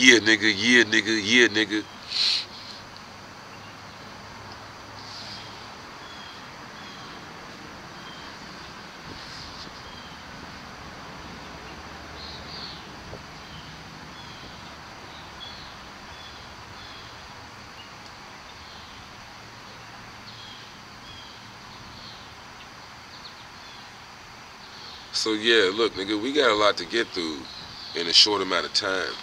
Yeah, nigga, yeah, nigga, yeah, nigga. So yeah, look, nigga, we got a lot to get through in a short amount of time.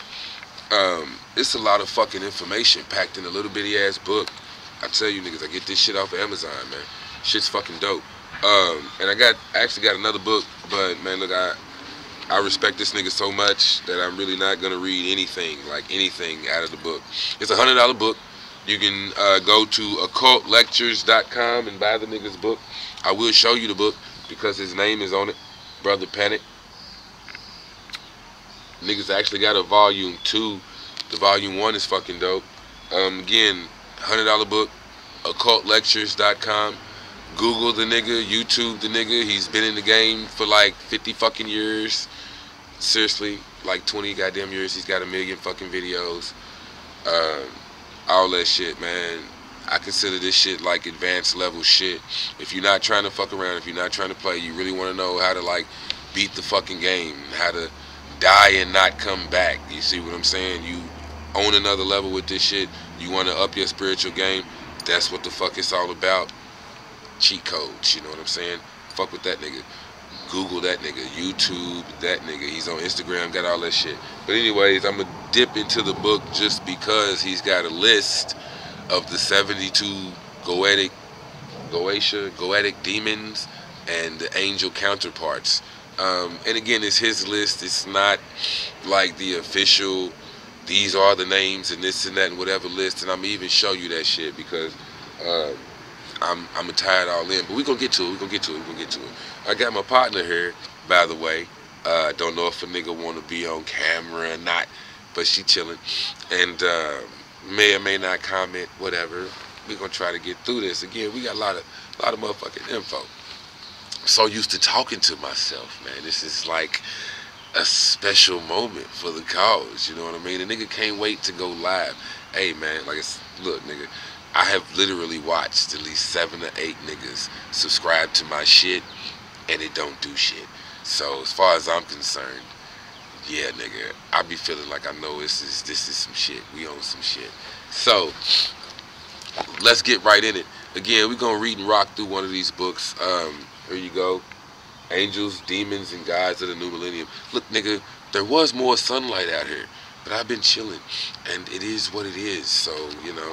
It's a lot of fucking information packed in a little bitty ass book. I tell you niggas, I get this shit off of Amazon, man. Shit's fucking dope. And I actually got another book, but man, look, I respect this nigga so much that I'm really not gonna read anything, like anything out of the book. It's $100 book. You can go to occultlectures.com and buy the nigga's book. I will show you the book because his name is on it, Brother Panic. Niggas actually got a volume 2. The volume 1 is fucking dope. Again, $100 book, occultlectures.com. Google the nigga, YouTube the nigga. He's been in the game for like 50 fucking years. Seriously, like 20 goddamn years. He's got a million fucking videos. All that shit, man. I consider this shit like advanced level shit. If you're not trying to fuck around, if you're not trying to play, you really want to know how to like beat the fucking game, how to die and not come back. You see what I'm saying? You own another level with this shit. You want to up your spiritual game. That's what the fuck it's all about. Cheat codes, you know what I'm saying? Fuck with that nigga. Google that nigga. YouTube that nigga. He's on Instagram, got all that shit. But anyways, I'm gonna dip into the book just because he's got a list of the 72 goetic demons and the angel counterparts. And again, it's his list. It's not like the official, these are the names and this and that and whatever list. And I'm even show you that shit because I'm gonna tie it all in. But we're gonna get to it. We're gonna get to it. We're gonna get to it. I got my partner here, by the way. Don't know if a nigga wanna be on camera or not, but she chilling. And may or may not comment, whatever. We're gonna try to get through this. Again, we got a lot of motherfucking info. I'm so used to talking to myself, man. This is like a special moment for the cause, you know what I mean? The nigga can't wait to go live. Hey man, look nigga, I have literally watched at least 7 or 8 niggas subscribe to my shit and it don't do shit. So as far as I'm concerned, yeah nigga, I be feeling like I know this is some shit. We own some shit. So let's get right in it. Again, we're gonna read and rock through one of these books. Here you go. Angels, Demons, and Gods of the New Millennium. Look, nigga, there was more sunlight out here, but I've been chilling, and it is what it is, so, you know.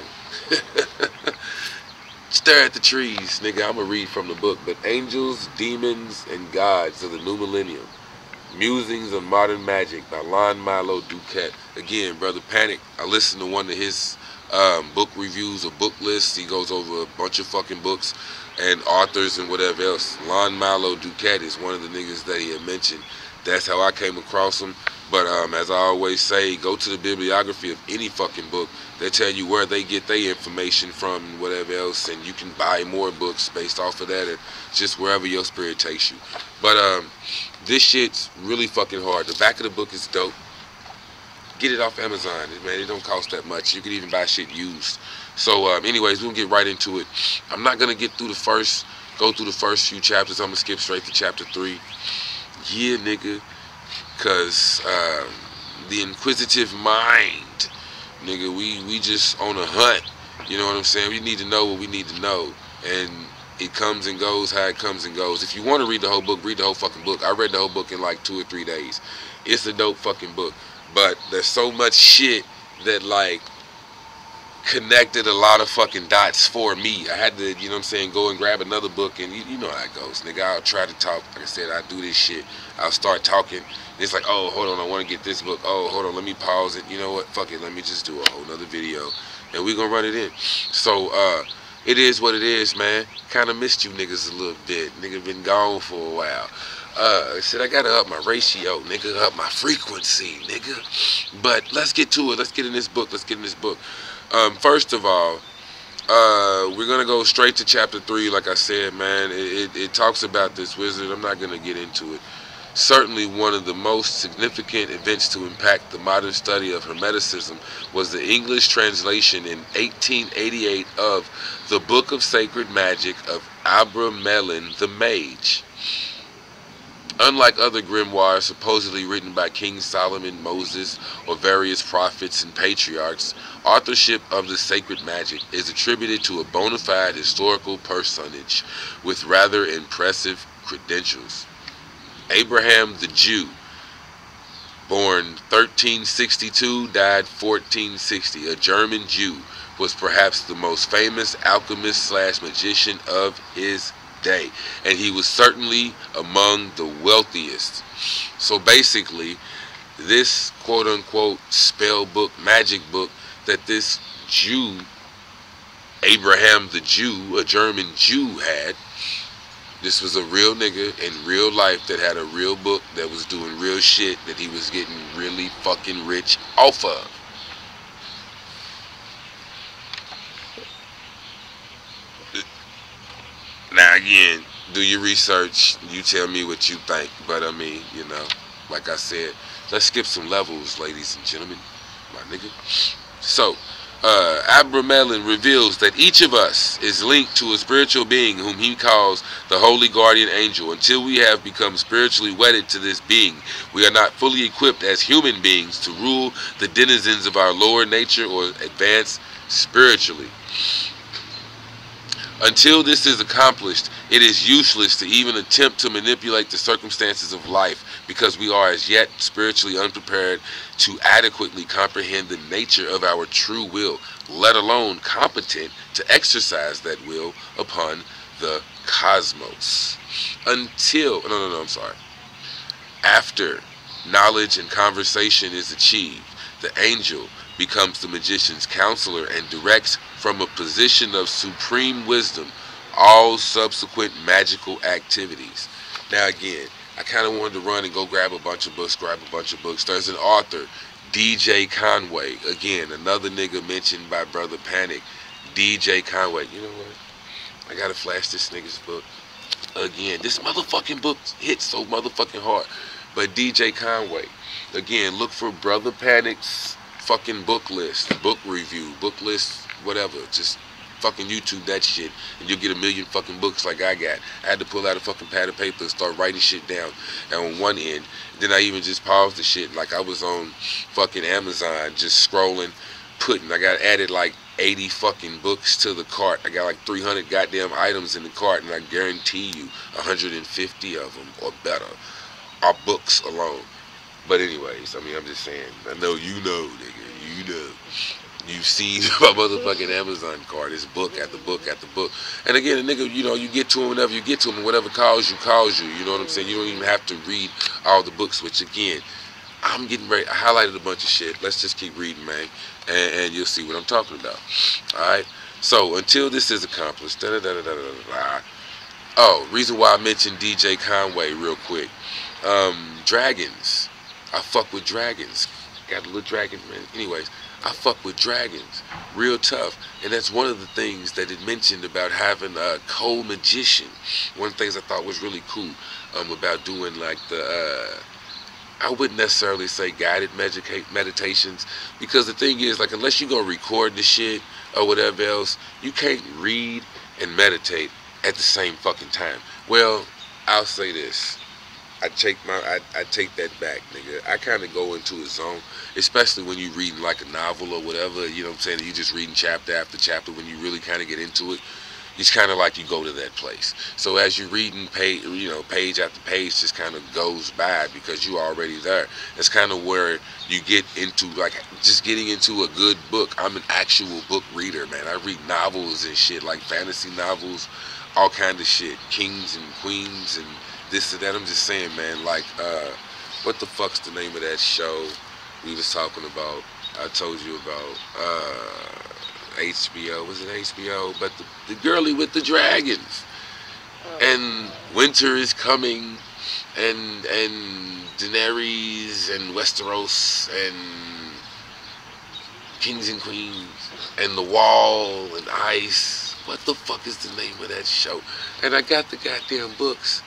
Stare at the trees, nigga. I'm going to read from the book, but Angels, Demons, and Gods of the New Millennium. Musings on Modern Magic by Milo, DuQuette. Again, Brother Panic, I listened to one of his book reviews or book lists. He goes over a bunch of fucking books and authors and whatever else. Milo DuQuette is one of the niggas that he had mentioned. That's how I came across him. But as I always say, go to the bibliography of any fucking book. They tell you where they get their information from and whatever else, and you can buy more books based off of that, and just wherever your spirit takes you. But this shit's really fucking hard. The back of the book is dope. Get it off Amazon, man. It don't cost that much. You can even buy shit used. So, anyways, we'll get right into it. I'm not gonna go through the first few chapters. I'm gonna skip straight to chapter 3. Yeah, nigga, cause the inquisitive mind, nigga, we just on a hunt. You know what I'm saying? We need to know what we need to know, and it comes and goes how it comes and goes. If you want to read the whole book, read the whole fucking book. I read the whole book in like 2 or 3 days. It's a dope fucking book. But there's so much shit that like connected a lot of fucking dots for me. I had to, you know what I'm saying, go and grab another book, and you know how it goes, nigga. I'll try to talk. Like I said, I do this shit. I'll start talking. It's like, oh, hold on, I want to get this book. Oh, hold on, let me pause it. You know what? Fuck it. Let me just do a whole nother video, and we gonna run it in. So, it is what it is, man. Kind of missed you niggas a little bit. Nigga been gone for a while. Said I gotta up my ratio, nigga, up my frequency, nigga. But let's get to it. Let's get in this book. First of all, we're gonna go straight to chapter 3. Like I said, man, it talks about this wizard. I'm not gonna get into it. Certainly one of the most significant events to impact the modern study of Hermeticism was the English translation in 1888 of the Book of Sacred Magic of Abramelin the Mage. Unlike other grimoires supposedly written by King Solomon, Moses, or various prophets and patriarchs, authorship of the sacred magic is attributed to a bona fide historical personage with rather impressive credentials. Abraham the Jew, born 1362, died 1460, a German Jew, was perhaps the most famous alchemist/magician of his day, and he was certainly among the wealthiest. So basically, this quote-unquote spell book, magic book that this Jew, Abraham the Jew, a German Jew, had, this was a real nigga in real life that had a real book that was doing real shit that he was getting really fucking rich off of. Now again, do your research, you tell me what you think, but I mean, you know, like I said, let's skip some levels, ladies and gentlemen, my nigga. So, Abramelin reveals that each of us is linked to a spiritual being whom he calls the Holy Guardian Angel. Until we have become spiritually wedded to this being, we are not fully equipped as human beings to rule the denizens of our lower nature or advance spiritually. Until this is accomplished, it is useless to even attempt to manipulate the circumstances of life, because we are as yet spiritually unprepared to adequately comprehend the nature of our true will, let alone competent to exercise that will upon the cosmos. After knowledge and conversation is achieved, the angel becomes the magician's counselor and directs from a position of supreme wisdom all subsequent magical activities. Now again, I kind of wanted to run and go grab a bunch of books. There's an author, DJ Conway. Again, another nigga mentioned by Brother Panic. DJ Conway. You know what? I gotta flash this nigga's book. Again, this motherfucking book hits so motherfucking hard. But DJ Conway. Again, look for Brother Panic's fucking book list, book review, book list, whatever. Just fucking YouTube that shit, and you'll get a million fucking books like I got. I had to pull out a fucking pad of paper and start writing shit down. And on one end, then I even just paused the shit like I was on fucking Amazon, just scrolling, I got added like 80 fucking books to the cart. I got like 300 goddamn items in the cart, and I guarantee you 150 of them or better are books alone. But anyways, I mean, I'm just saying, I know you know, nigga, you know. You've seen my motherfucking Amazon card. It's book after book after book. And again, the nigga, you know, you get to him whenever you get to him, and whatever calls you, you know what I'm saying? You don't even have to read all the books, which again, I'm getting ready. I highlighted a bunch of shit. Let's just keep reading, man, and you'll see what I'm talking about. Alright? So, until this is accomplished, oh, reason why I mentioned DJ Conway real quick. Dragons. I fuck with dragons. Got a little dragon, man. Anyways, I fuck with dragons. Real tough. And that's one of the things that it mentioned about having a co-magician. One of the things I thought was really cool about doing like the, I wouldn't necessarily say guided meditations, because the thing is, like, unless you go record the shit or whatever else, you can't read and meditate at the same fucking time. Well, I'll say this. I take that back, nigga. I kind of go into a zone, especially when you're reading like a novel or whatever, you know what I'm saying? You just reading chapter after chapter. When you really kind of get into it, it's kind of like you go to that place. So as you're reading page after page just kind of goes by because you're already there. That's kind of where you get into, like, just getting into a good book. I'm an actual book reader, man. I read novels and shit, like fantasy novels, all kind of shit, kings and queens and this and that. I'm just saying, man, like, what the fuck's the name of that show we was talking about? I told you about, HBO, was it HBO? But the girlie with the dragons. And winter is coming, and Daenerys and Westeros and kings and queens and the wall and ice. What the fuck is the name of that show? And I got the goddamn books.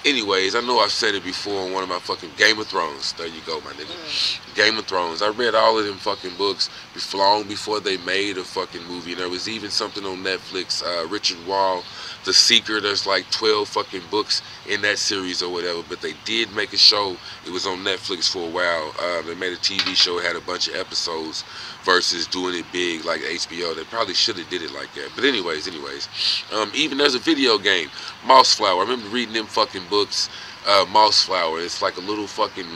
Anyways, I know I've said it before on one of my fucking Game of Thrones. There you go, my nigga. Game of Thrones. I read all of them fucking books long before they made a fucking movie. And there was even something on Netflix, Richard Wall, The Seeker. There's like 12 fucking books in that series or whatever. But they did make a show. It was on Netflix for a while. They made a TV show. It had a bunch of episodes versus doing it big like HBO. They probably should have did it like that. But anyways. Even there's a video game, Mossflower. I remember reading them fucking books, Mossflower. It's like a little fucking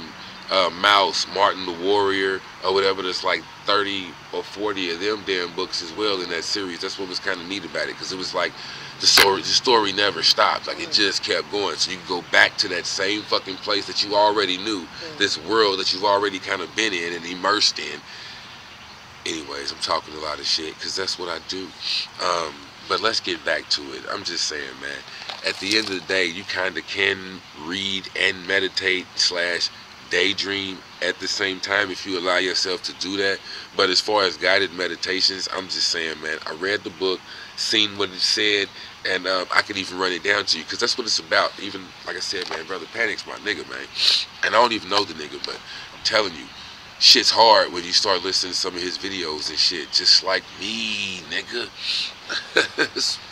mouse, Martin the Warrior or whatever. There's like 30 or 40 of them damn books as well in that series. That's what was kind of neat about it, because it was like the story never stopped. Like, it just kept going. So you can go back to that same fucking place that you already knew, this world that you've already kind of been in and immersed in. Anyways, I'm talking a lot of shit because that's what I do. But let's get back to it. I'm just saying, man, at the end of the day, you kind of can read and meditate / daydream at the same time if you allow yourself to do that. But as far as guided meditations, I'm just saying, man, I read the book, seen what it said, and I could even run it down to you, because that's what it's about. Even, like I said, man, Brother Panic's my nigga, man. And I don't even know the nigga, but I'm telling you, shit's hard when you start listening to some of his videos and shit. Just like me, nigga.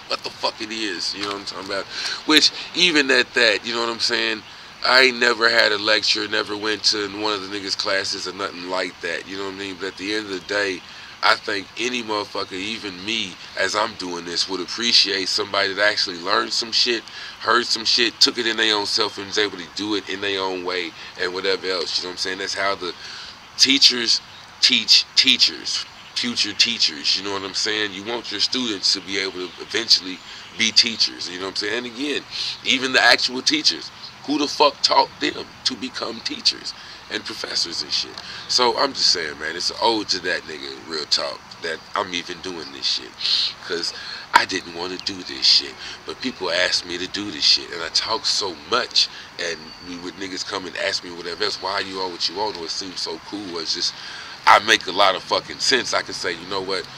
What the fuck it is, you know what I'm talking about? Which, even at that, you know what I'm saying? I ain't never had a lecture, never went to one of the niggas' classes or nothing like that, you know what I mean? But at the end of the day, I think any motherfucker, even me, as I'm doing this, would appreciate somebody that actually learned some shit, heard some shit, took it in their own self, and was able to do it in their own way, and whatever else, you know what I'm saying? That's how the teachers teach teachers, future teachers, you know what I'm saying? You want your students to be able to eventually be teachers, you know what I'm saying? And again, even the actual teachers, who the fuck taught them to become teachers and professors and shit? So I'm just saying, man, it's an ode to that nigga, real talk, that I'm even doing this shit. Because I didn't want to do this shit, but people asked me to do this shit, and I talk so much, and would niggas come and ask me whatever else, why you on what you on? It seems so cool. It's just, I make a lot of fucking sense. I can say, you know what,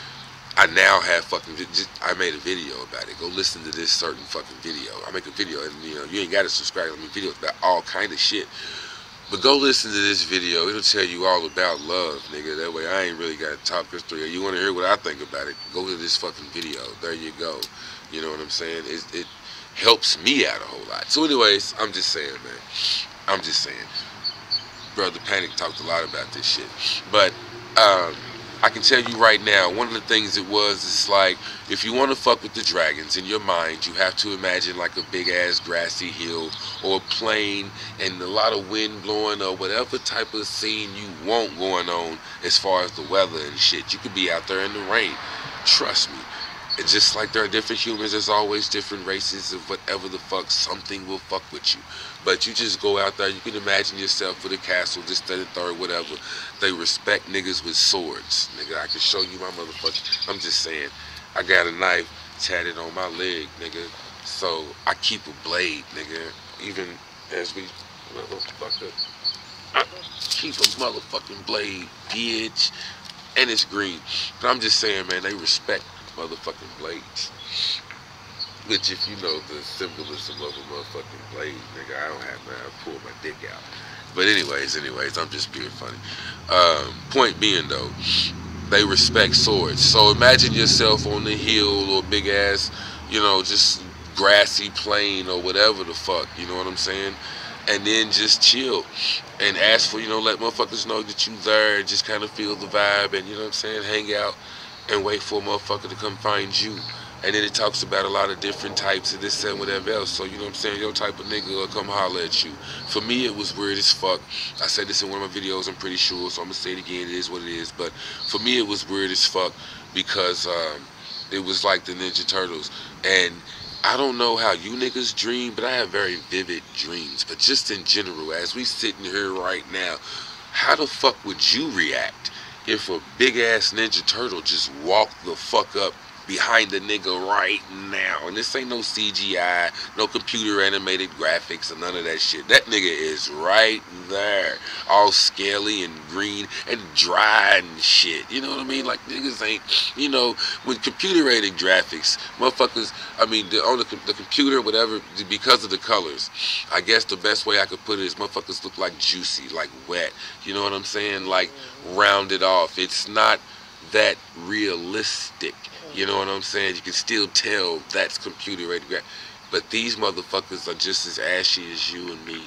I now have fucking, I made a video about it. Go listen to this certain fucking video. I make a video, and you know, you ain't got to subscribe. I mean, videos about all kind of shit. But go listen to this video. It'll tell you all about love, nigga. That way I ain't really got to talk this through. You want to hear what I think about it, go to this fucking video. There you go. You know what I'm saying? It helps me out a whole lot. So anyways, I'm just saying, man. I'm just saying. Brother Panic talked a lot about this shit. But, I can tell you right now, one of the things it was, it's like, if you want to fuck with the dragons in your mind, you have to imagine like a big ass grassy hill or a plain and a lot of wind blowing or whatever type of scene you want going on as far as the weather and shit. You could be out there in the rain. Trust me. It's just like there are different humans, there's always different races of whatever the fuck, something will fuck with you. But you just go out there, you can imagine yourself with a castle, this, that, and third, whatever. They respect niggas with swords. Nigga, I can show you my motherfucker. I'm just saying, I got a knife tatted on my leg, nigga. So I keep a blade, nigga. Even as we, motherfucker, I keep a motherfucking blade, bitch. And it's green. But I'm just saying, man, they respect motherfucking blades. Which, if you know the symbolism of a motherfucking blade, nigga, I don't have man, I pull my dick out. But anyways, I'm just being funny. Point being though, they respect swords. So imagine yourself on the hill or big ass, you know, just grassy plain or whatever the fuck, you know what I'm saying? And then just chill and ask for, you know, let motherfuckers know that you there, just kind of feel the vibe and, you know what I'm saying, hang out and wait for a motherfucker to come find you. And then it talks about a lot of different types of this and whatever else. So, you know what I'm saying, your type of nigga will come holler at you. For me, it was weird as fuck. I said this in one of my videos, I'm pretty sure, so I'm going to say it again, it is what it is. But for me, it was weird as fuck because it was like the Ninja Turtles. And I don't know how you niggas dream, but I have very vivid dreams. But just in general, as we sitting here right now, how the fuck would you react if a big-ass Ninja Turtle just walked the fuck up behind the nigga right now. And this ain't no CGI, no computer animated graphics or none of that shit. That nigga is right there. All scaly and green and dry and shit. You know what I mean? Like niggas ain't, you know, when computer aided graphics, motherfuckers, I mean, on the computer, whatever, because of the colors, I guess the best way I could put it is motherfuckers look like juicy, like wet. You know what I'm saying? Like rounded off. It's not that realistic. You know what I'm saying? You can still tell that's computer rated graphics. But these motherfuckers are just as ashy as you and me.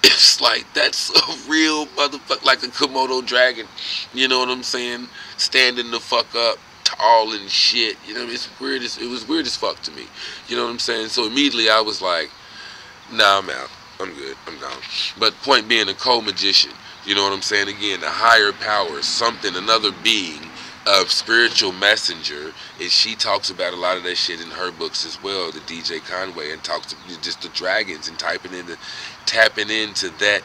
It's like, that's a real motherfucker, like a Komodo dragon. You know what I'm saying? Standing the fuck up, tall and shit. You know, it's weird. It was weird as fuck to me. You know what I'm saying? So immediately I was like, nah, I'm out. I'm good. I'm gone. But point being, a co-magician. You know what I'm saying? Again, a higher power, something, another being, a spiritual messenger. And she talks about a lot of that shit in her books as well, the DJ Conway, and talks just the dragons and tapping into that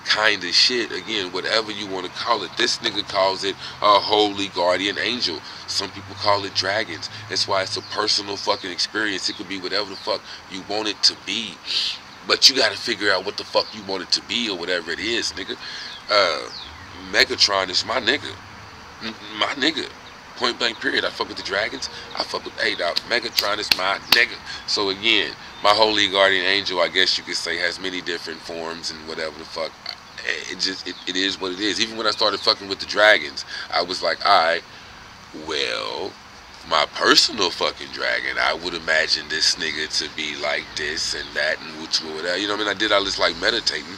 kind of shit. Again, whatever you want to call it. This nigga calls it a holy guardian angel. Some people call it dragons. That's why it's a personal fucking experience. It could be whatever the fuck you want it to be. But you gotta figure out what the fuck you want it to be or whatever it is, nigga. Megatron is my nigga. My nigga. Point blank period. I fuck with the dragons. I fuck with A-Dog. Megatron is my nigga. So again, my holy guardian angel, I guess you could say, has many different forms and whatever the fuck. It is what it is. Even when I started fucking with the dragons, I was like, alright, well, my personal fucking dragon, I would imagine this nigga to be like this and that and whatever. You know what I mean? I did all this like meditating,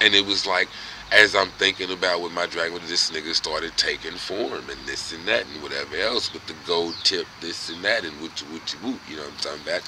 and it was like, as I'm thinking about what my dragon, this nigga started taking form and this and that and whatever else with the gold tip, this and that and woot, you know what I'm talking about?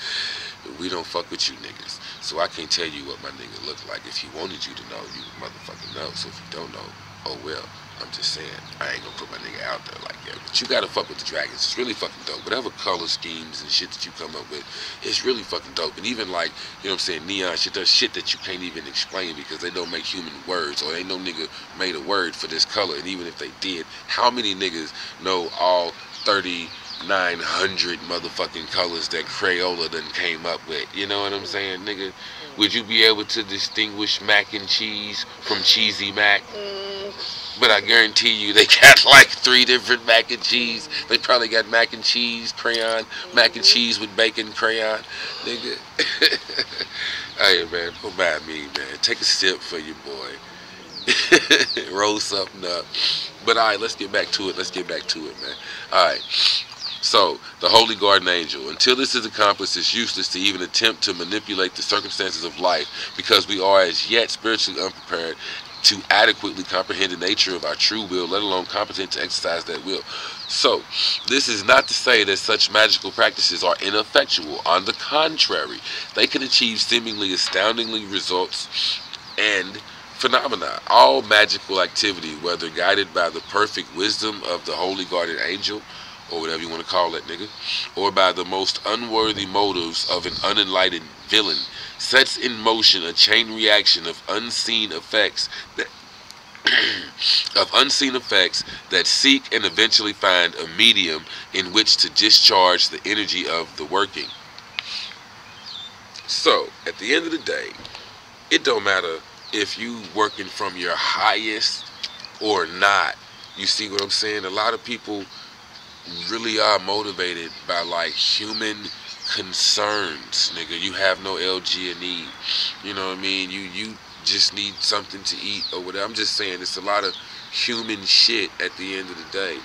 We don't fuck with you niggas. So I can't tell you what my nigga look like. If he wanted you to know, you motherfucking know. So if you don't know, oh well. I'm just saying, I ain't gonna put my nigga out there like that. But you gotta fuck with the dragons. It's really fucking dope. Whatever color schemes and shit that you come up with, it's really fucking dope. And even like, you know what I'm saying, neon shit, there's shit that you can't even explain because they don't make human words, or ain't no nigga made a word for this color. And even if they did, how many niggas know all 3,900 motherfucking colors that Crayola done came up with? You know what I'm saying, nigga? Would you be able to distinguish mac and cheese from cheesy mac? But I guarantee you they got like 3 different mac and cheese. They probably got mac and cheese crayon, mac and cheese with bacon crayon. Nigga. Hey man, don't mind me, man. Take a sip for your boy. Roll something up. But alright, let's get back to it. Man. Alright. So, the Holy Guardian Angel. Until this is accomplished, it's useless to even attempt to manipulate the circumstances of life because we are as yet spiritually unprepared to adequately comprehend the nature of our true will, let alone competent to exercise that will. So, this is not to say that such magical practices are ineffectual. On the contrary, they can achieve seemingly astoundingly results and phenomena. All magical activity, whether guided by the perfect wisdom of the Holy Guardian Angel, or whatever you want to call that nigga, or by the most unworthy motives of an unenlightened villain, sets in motion a chain reaction of unseen effects that seek and eventually find a medium in which to discharge the energy of the working. So, at the end of the day, it don't matter if you working from your highest or not. You see what I'm saying? A lot of people really are motivated by like human concerns, nigga. You have no LG&E. You know what I mean? You just need something to eat or whatever. I'm just saying it's a lot of human shit at the end of the day.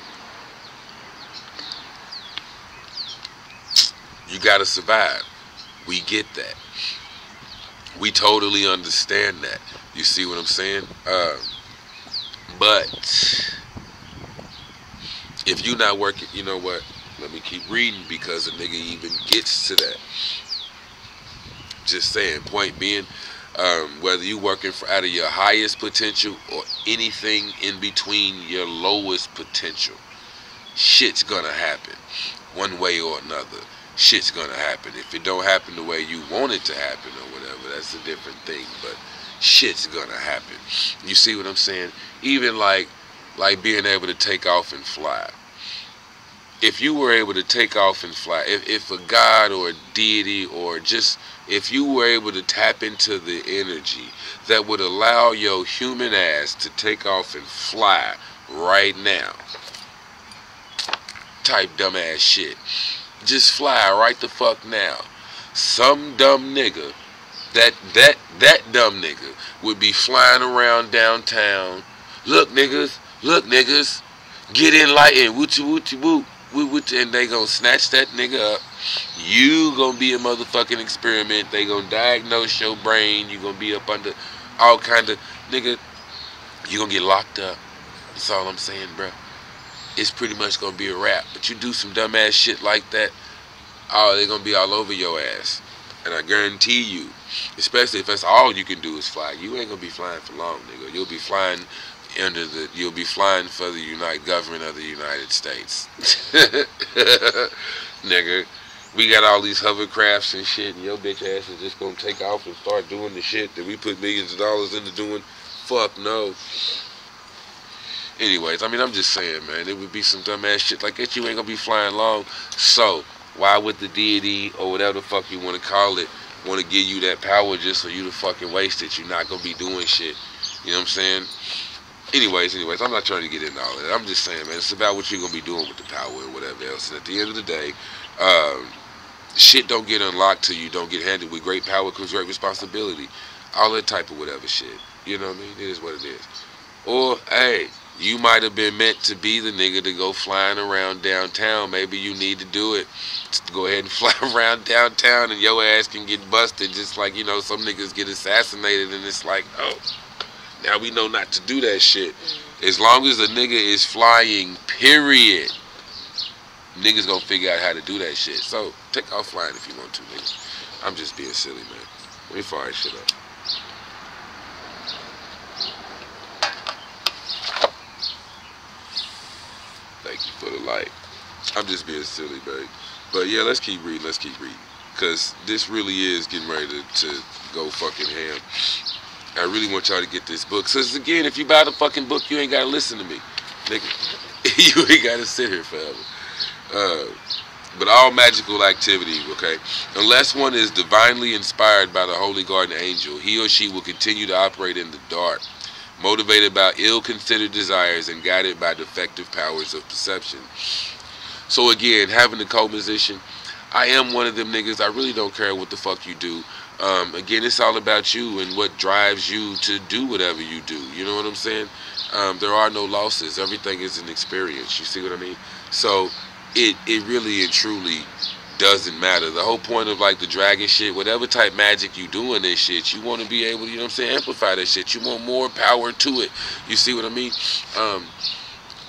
You gotta survive. We get that. We totally understand that. You see what I'm saying? But if you not working, you know what? Let me keep reading because a nigga even gets to that. Just saying, point being, whether you working out of your highest potential or anything in between your lowest potential, shit's gonna happen. One way or another, shit's gonna happen. If it don't happen the way you want it to happen or whatever, that's a different thing, but shit's gonna happen. You see what I'm saying? Even like being able to take off and fly. if you were able to take off and fly, if a god or a deity or just if you were able to tap into the energy that would allow your human ass to take off and fly right now, type dumbass shit, just fly right the fuck now. Some dumb nigga, that dumb nigga would be flying around downtown. Look niggas, get enlightened, woochie woochie woo. And they gonna snatch that nigga up. You gonna be a motherfucking experiment. They gonna diagnose your brain. You gonna be up under all kind of nigga. You gonna get locked up. That's all I'm saying, bro. It's pretty much gonna be a wrap. But you do some dumbass shit like that, oh, they gonna be all over your ass. And I guarantee you, especially if that's all you can do is fly, you ain't gonna be flying for long, nigga. You'll be flying for the United Government of the United States. Nigga, we got all these hovercrafts and shit, and your bitch ass is just gonna take off and start doing the shit that we put millions of dollars into doing. Fuck no. Anyways, I mean, I'm just saying, man, it would be some dumbass shit like that. You ain't gonna be flying long. So why would the deity or whatever the fuck you want to call it want to give you that power just for you to fucking waste it? You're not gonna be doing shit. You know what I'm saying? Anyways, I'm not trying to get into all of that. I'm just saying, man, it's about what you're going to be doing with the power and whatever else. And at the end of the day, shit don't get unlocked till you don't get handed. With great power comes great responsibility. All that type of whatever shit. You know what I mean? It is what it is. Or, hey, you might have been meant to be the nigga to go flying around downtown. Maybe you need to do it. Just go ahead and fly around downtown and your ass can get busted just like, you know, some niggas get assassinated and it's like, oh, now we know not to do that shit. As long as a nigga is flying, period, niggas gonna figure out how to do that shit. So, take off flying if you want to, nigga. I'm just being silly, man. Let me fire shit up. Thank you for the light. I'm just being silly, babe. But yeah, let's keep reading. Because this really is getting ready to go fucking ham. I really want y'all to get this book. So again, if you buy the fucking book, you ain't gotta listen to me, nigga. You ain't gotta sit here forever. But all magical activity, okay, unless one is divinely inspired by the holy guardian angel, he or she will continue to operate in the dark, motivated by ill-considered desires and guided by defective powers of perception. So again, having a co-musician, I am one of them niggas. I really don't care what the fuck you do. Again, it's all about you and what drives you to do whatever you do. You know what I'm saying? There are no losses. Everything is an experience. You see what I mean? So it really and truly doesn't matter. The whole point of like the dragon shit, whatever type magic you doing this shit, you want to be able to, you know what I'm saying, amplify that shit. You want more power to it. You see what I mean?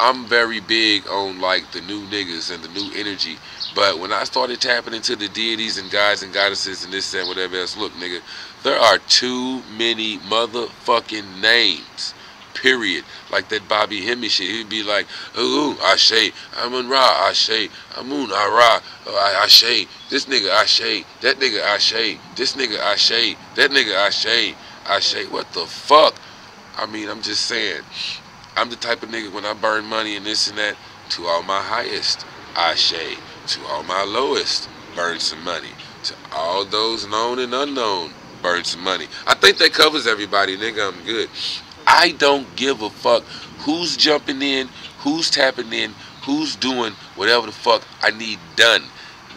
I'm very big on like the new niggas and the new energy. But when I started tapping into the deities and gods and goddesses and this and whatever else, look, nigga, there are too many motherfucking names. Period. Like that Bobby Hemi shit. He'd be like, ooh, Ashe, Amun Ra, Ashe, Amun Ara, Ashe, this nigga Ashe, that nigga Ashe, this nigga Ashe, that nigga Ashe, Ashe. What the fuck? I mean, I'm just saying. I'm the type of nigga when I burn money and this and that, to all my highest, Ashe. To all my lowest, burn some money. To all those known and unknown, burn some money. I think that covers everybody, nigga. I'm good. I don't give a fuck who's jumping in, who's tapping in, who's doing whatever the fuck I need done.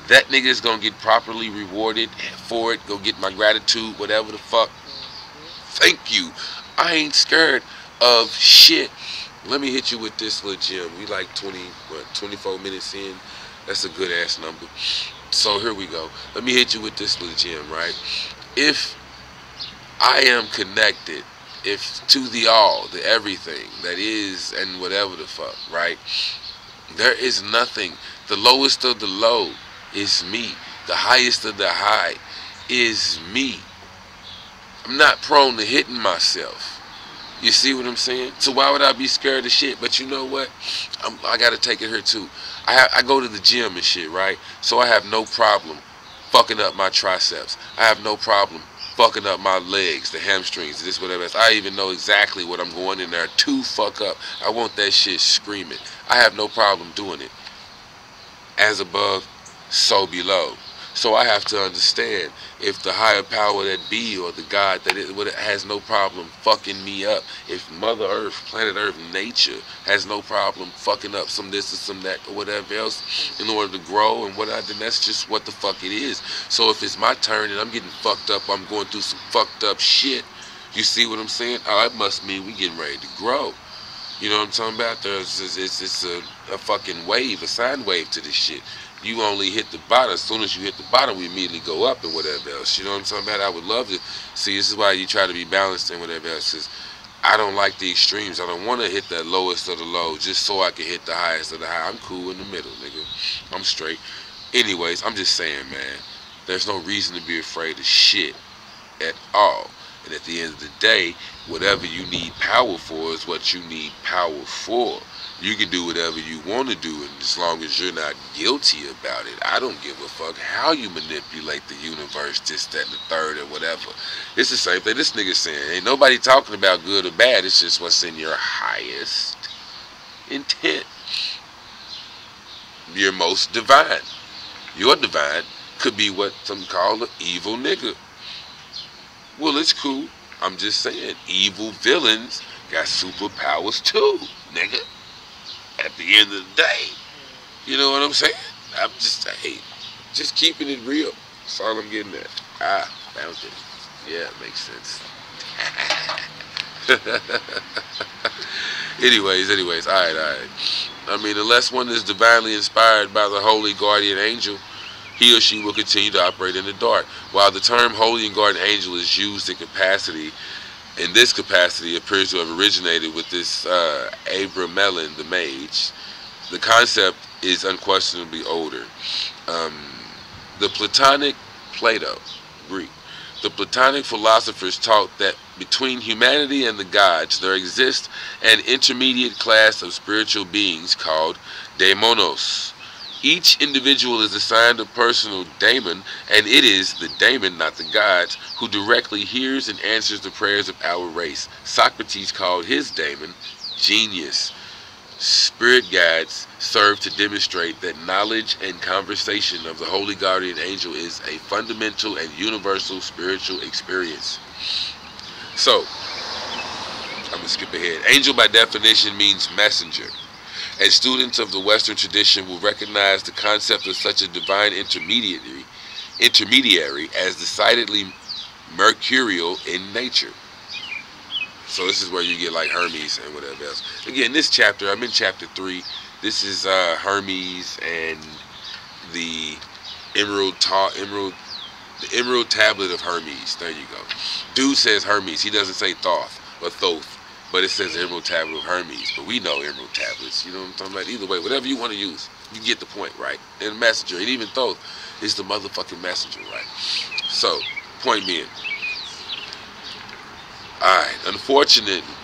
That nigga is gonna get properly rewarded for it. Go get my gratitude, whatever the fuck. Thank you. I ain't scared of shit. Let me hit you with this little gem. We like 24 minutes in. That's a good ass number. So here we go. Let me hit you with this little gem, right? If I am connected, if to the all, the everything that is and whatever the fuck, right? There is nothing. The lowest of the low is me. The highest of the high is me. I'm not prone to hitting myself. You see what I'm saying? So why would I be scared of shit? But you know what? I gotta take it here too. I go to the gym and shit, right? So I have no problem fucking up my triceps. I have no problem fucking up my legs, the hamstrings, this, whatever else. I even know exactly what I'm going in there to fuck up. I want that shit screaming. I have no problem doing it. as above, so below. So I have to understand, if the higher power that be, or the God that has no problem fucking me up, if Mother Earth, planet Earth, nature has no problem fucking up some this or some that or whatever else in order to grow and whatnot, then that's just what the fuck it is. So if it's my turn and I'm getting fucked up, I'm going through some fucked up shit, you see what I'm saying? Oh, that must mean we getting ready to grow. You know what I'm talking about? It's a fucking wave, a sine wave to this shit. You only hit the bottom. As soon as you hit the bottom, we immediately go up and whatever else. You know what I'm talking about? I would love to see. This is why you try to be balanced and whatever else. Is I don't like the extremes. I don't want to hit the lowest of the low just so I can hit the highest of the high. I'm cool in the middle, nigga. I'm straight. Anyways, I'm just saying, man. There's no reason to be afraid of shit at all. And at the end of the day, whatever you need power for is what you need power for. You can do whatever you want to do, and as long as you're not guilty about it, I don't give a fuck how you manipulate the universe, this, that, and the third, or whatever. It's the same thing this nigga saying. Ain't nobody talking about good or bad. It's just what's in your highest intent. Your most divine. Your divine could be what some call an evil nigga. Well, it's cool. I'm just saying, evil villains got superpowers too, nigga. At the end of the day, you know what I'm saying? I'm just, hey, just keeping it real. That's all I'm getting at. Ah, found it. Yeah, it makes sense. anyways, all right. I mean, unless one is divinely inspired by the holy guardian angel, he or she will continue to operate in the dark. While the term holy and guardian angel is used in this capacity appears to have originated with this Abramelin the mage, the concept is unquestionably older. The Platonic Plato, Greek. The Platonic philosophers taught that between humanity and the gods there exists an intermediate class of spiritual beings called daimonos. Each individual is assigned a personal daemon, and it is the daemon, not the gods, who directly hears and answers the prayers of our race. Socrates called his daemon genius. Spirit guides serve to demonstrate that knowledge and conversation of the holy guardian angel is a fundamental and universal spiritual experience. So, I'm going to skip ahead. Angel by definition means messenger. And students of the Western tradition will recognize the concept of such a divine intermediary as decidedly mercurial in nature. So this is where you get like Hermes and whatever else. Again, this chapter, I'm in chapter 3. This is Hermes and the emerald tablet of Hermes. There you go. Dude says Hermes. He doesn't say Thoth or Thoth. But it says Emerald Tablet of Hermes. But we know Emerald Tablets. You know what I'm talking about? Either way, whatever you want to use, you get the point, right? And messenger, and even Thoth is the motherfucking messenger, right? So, point being. Alright,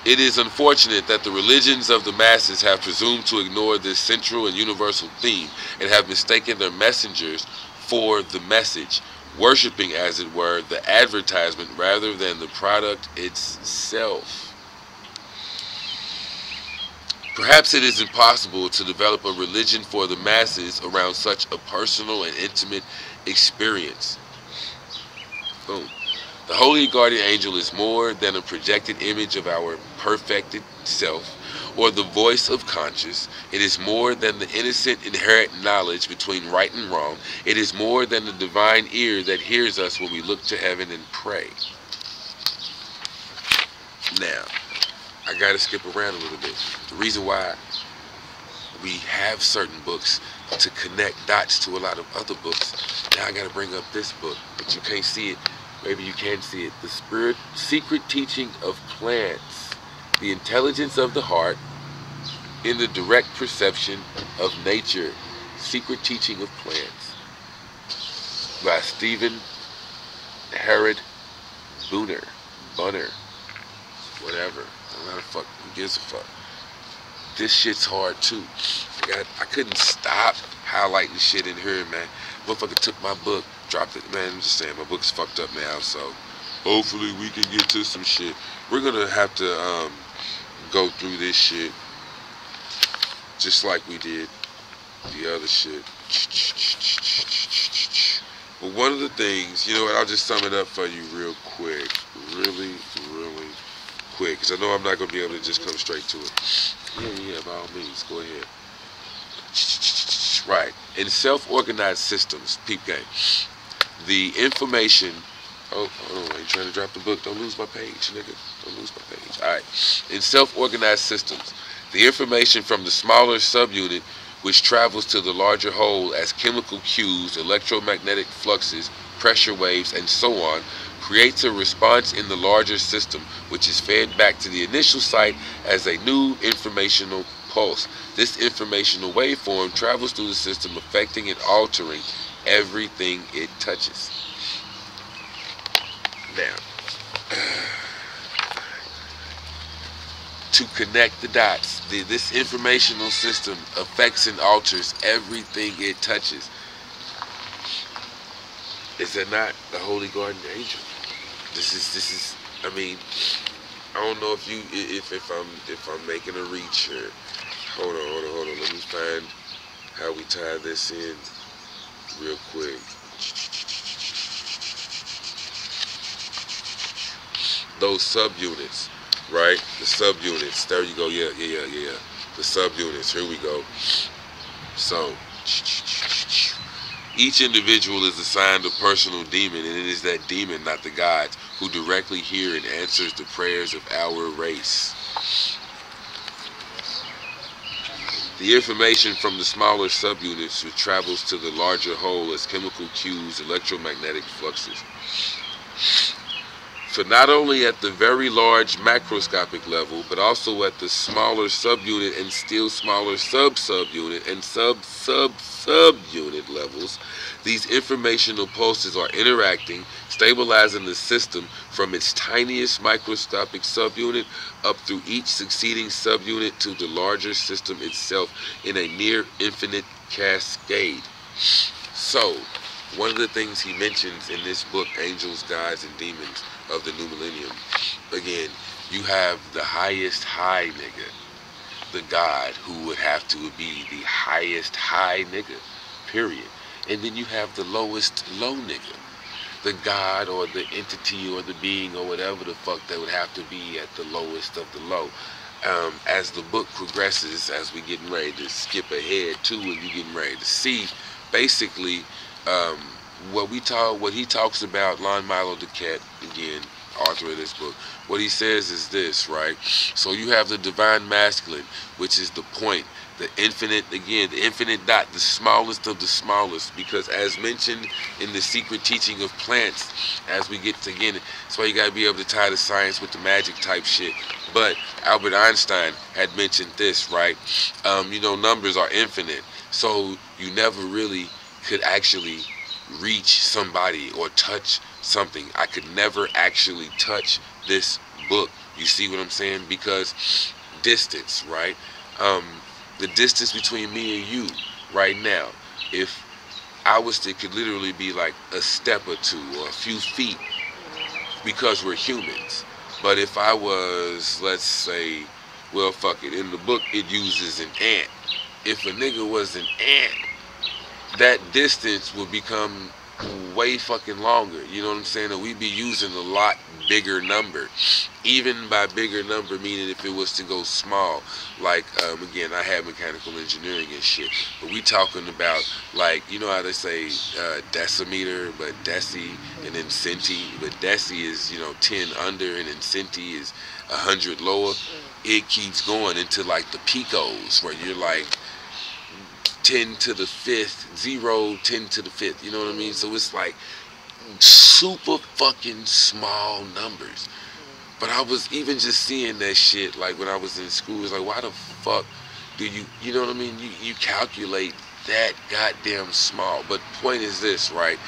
it is unfortunate that the religions of the masses have presumed to ignore this central and universal theme and have mistaken their messengers for the message, worshipping, as it were, the advertisement rather than the product itself. Perhaps it is impossible to develop a religion for the masses around such a personal and intimate experience. Boom. The holy guardian angel is more than a projected image of our perfected self or the voice of conscience. It is more than the innocent inherent knowledge between right and wrong. It is more than the divine ear that hears us when we look to heaven and pray. Now, I gotta skip around a little bit. The reason why we have certain books to connect dots to a lot of other books. Now I gotta bring up this book, but you can't see it. Maybe you can see it. The Secret Teaching of Plants. The Intelligence of the Heart in the Direct Perception of Nature. Secret Teaching of Plants. By Stephen Herod Bunner. Whatever. Who gives a fuck? This shit's hard too. I couldn't stop highlighting shit in here, man. Motherfucker took my book, dropped it. Man, I'm just saying, my book's fucked up now, so hopefully we can get to some shit. We're gonna have to go through this shit just like we did the other shit. But one of the things, you know what, I'll just sum it up for you real quick. Really, really quick. Because I know I'm not going to be able to just come straight to it. Yeah, by all means, go ahead. Right. In self-organized systems, peep game, the information... Oh, hold on, I ain't trying to drop the book. Don't lose my page, nigga. Don't lose my page. Alright. In self-organized systems, the information from the smaller subunit, which travels to the larger whole as chemical cues, electromagnetic fluxes, pressure waves, and so on, creates a response in the larger system, which is fed back to the initial site as a new informational pulse. This informational waveform travels through the system, affecting and altering everything it touches. Now, to connect the dots, this informational system affects and alters everything it touches. Is that not the Holy Garden Angel? This is. I mean, I don't know if I'm making a reach here. Hold on. Let me find how we tie this in real quick. Those subunits, right? The subunits. There you go. Yeah. The subunits. Here we go. So, each individual is assigned a personal demon, and it is that demon, not the gods, who directly hear and answers the prayers of our race. The information from the smaller subunits which travels to the larger whole as chemical cues, electromagnetic fluxes. So not only at the very large macroscopic level, but also at the smaller subunit and still smaller sub-subunit and sub-sub-subunit levels, these informational pulses are interacting, stabilizing the system from its tiniest microscopic subunit up through each succeeding subunit to the larger system itself in a near infinite cascade. So, one of the things he mentions in this book, Angels, Gods, and Demons of the New Millennium, again, you have the highest high nigga, the God, who would have to be the highest high nigga, period. And then you have the lowest low nigga, the God or the entity or the being or whatever the fuck that would have to be at the lowest of the low. As the book progresses, as we getting ready to skip ahead to what you getting ready to see, basically, what he talks about, Milo DuQuette, again, author of this book, what he says is this, right? So you have the divine masculine, which is the point, the infinite, again, the infinite dot, the smallest of the smallest, because as mentioned in the secret teaching of plants, as we get to, again, that's why you got to be able to tie the science with the magic type shit. But Albert Einstein had mentioned this, right? You know, numbers are infinite, so you never really could actually reach somebody or touch something. I could never actually touch this book. You see what I'm saying? Because distance, right? The distance between me and you right now, if I was to, could literally be like a step or two or a few feet, because we're humans. But if I was, let's say, well, fuck it, in the book it uses an ant. If a nigga was an ant, that distance would become way fucking longer. You know what I'm saying? And we'd be using a lot bigger number. Even by bigger number, meaning if it was to go small. Like, again, I have mechanical engineering and shit. But we talking about, like, you know how they say decimeter, but deci, and then centi. But deci is, you know, 10 under, and then centi is 100 lower. It keeps going into, like, the picos, where you're like 10 to the 5th, 0, 10 to the 5th, you know what I mean? So it's like super fucking small numbers. But I was even just seeing that shit, like when I was in school, it's like, why the fuck do you know what I mean? You calculate that goddamn small. But point is this, right?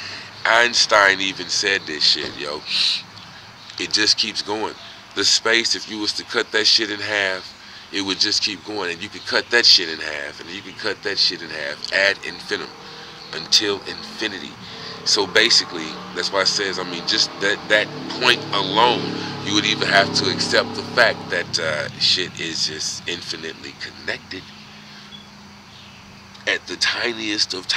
Einstein even said this shit, yo. It just keeps going. The space, if you was to cut that shit in half, it would just keep going, and you could cut that shit in half, and you could cut that shit in half ad infinitum, until infinity. So basically, that's why it says, I mean, just that point alone, you would even have to accept the fact that shit is just infinitely connected. at the tiniest of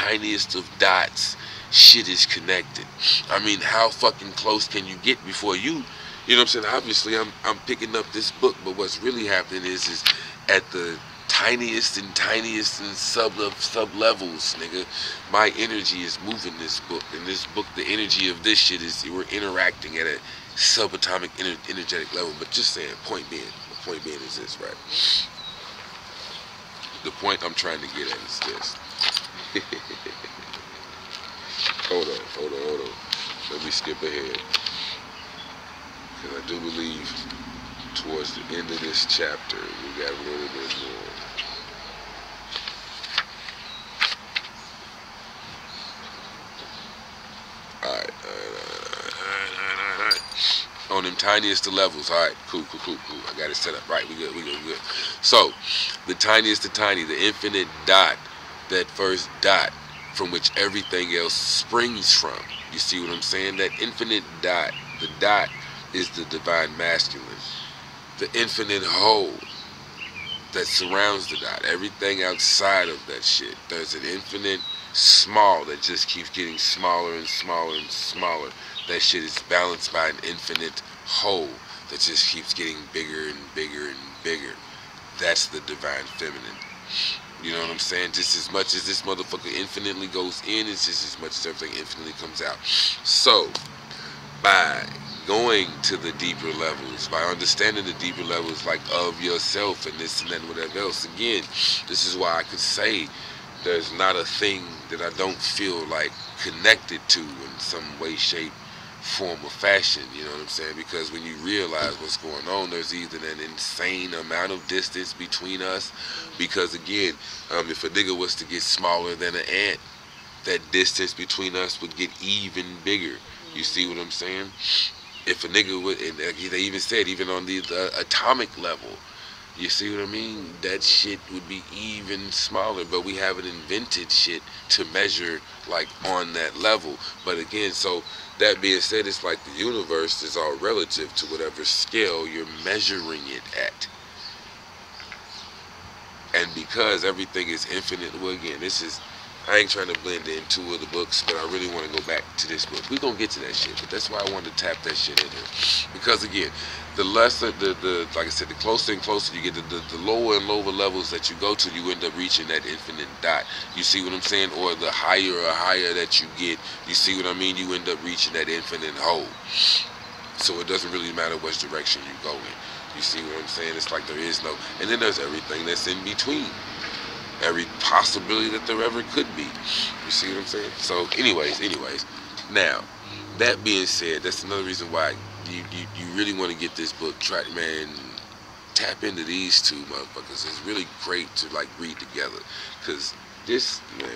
dots, shit is connected. I mean, how fucking close can you get before you know what I'm saying? Obviously, I'm picking up this book, but what's really happening is at the tiniest and sub levels, nigga. My energy is moving this book, and this book, the energy of this shit is we're interacting at a subatomic energetic level. But just saying, the point being is this, right? The point I'm trying to get at is this. Hold on. Let me skip ahead. Because I do believe towards the end of this chapter, we got a little bit more. Alright. On them tiniest of levels. Alright, cool. I got it set up. Right, we good. So, the tiniest of tiny, the infinite dot, that first dot from which everything else springs from. You see what I'm saying? That infinite dot, the dot is the divine masculine. The infinite whole that surrounds the dot. Everything outside of that shit. There's an infinite small that just keeps getting smaller and smaller. That shit is balanced by an infinite whole that just keeps getting bigger and bigger. That's the divine feminine. You know what I'm saying? Just as much as this motherfucker infinitely goes in, it's just as much as everything infinitely comes out. So, by going to the deeper levels, by understanding the deeper levels like of yourself and this and that and whatever else, again, this is why I could say there's not a thing that I don't feel like connected to in some way, shape, form, or fashion. You know what I'm saying? Because when you realize what's going on, there's either an insane amount of distance between us, because again, if a nigga was to get smaller than an ant, that distance between us would get even bigger. You see what I'm saying? If a nigga would, and they even said, even on the atomic level, you see what I mean? That shit would be even smaller, but we haven't invented shit to measure like on that level. But again, so that being said, it's like the universe is all relative to whatever scale you're measuring it at. And because everything is infinite, well, again, this is, I ain't trying to blend in two of the books, but I really want to go back to this book. We're going to get to that shit, but that's why I wanted to tap that shit in here. Because again, the lesser, like I said, the closer and closer you get, the lower and lower levels that you go to, you end up reaching that infinite dot. You see what I'm saying? Or the higher that you get, you see what I mean? You end up reaching that infinite whole. So it doesn't really matter which direction you go in. You see what I'm saying? It's like there is no, and then there's everything that's in between. Every possibility that there ever could be. You see what I'm saying? So anyways, now, that being said, that's another reason why you really want to get this book. Try, man, tap into these two motherfuckers. It's really great to like read together, because this, man,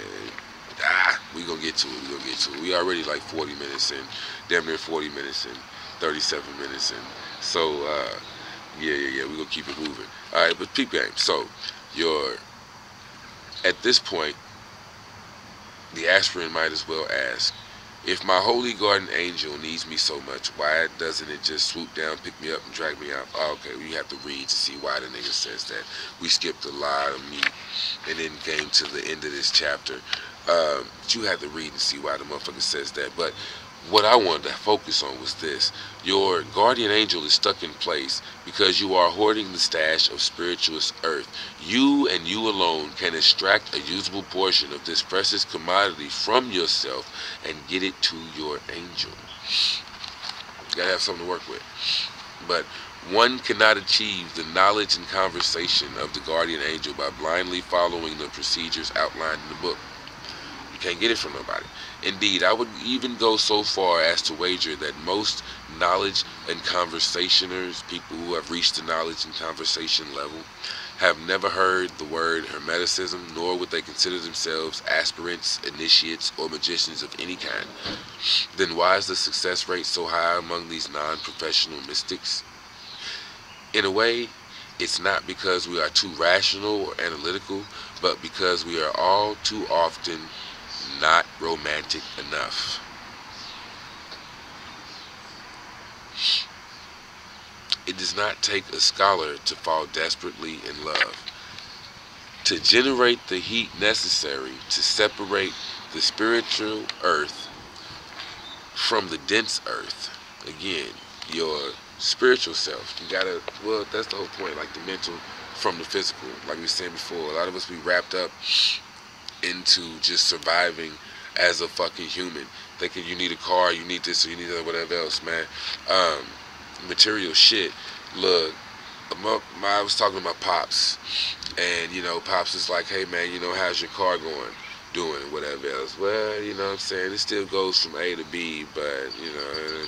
we gonna get to it. We already like 40 minutes in, damn near 40 minutes in, 37 minutes in. So yeah, we gonna keep it moving. All right, but peep game. So at this point, the aspirant might as well ask, if my holy guardian angel needs me so much, why doesn't it just swoop down, pick me up, and drag me out? Oh, okay, we have to read to see why the nigga says that. We skipped a lot of meat and then came to the end of this chapter. But you have to read and see why the motherfucker says that. But what I wanted to focus on was this. Your guardian angel is stuck in place because you are hoarding the stash of spirituous earth. You and you alone can extract a usable portion of this precious commodity from yourself and get it to your angel. You gotta have something to work with. But one cannot achieve the knowledge and conversation of the guardian angel by blindly following the procedures outlined in the book. You can't get it from nobody. Indeed, I would even go so far as to wager that most knowledge and conversationers, people who have reached the knowledge and conversation level, have never heard the word hermeticism, nor would they consider themselves aspirants, initiates, or magicians of any kind. Then why is the success rate so high among these non-professional mystics? In a way, it's not because we are too rational or analytical, but because we are all too often not romantic enough. It does not take a scholar to fall desperately in love. to generate the heat necessary to separate the spiritual earth from the dense earth. Again, your spiritual self. You gotta, well, that's the whole point, like the mental from the physical. Like we said before, a lot of us be wrapped up into just surviving as a fucking human, thinking you need a car, you need this, or you need that, whatever else, man. Material shit. Look, I was talking to my pops, and you know, pops is like, hey man, you know, how's your car doing, and whatever else. Well, you know what I'm saying, it still goes from A to B, but you know,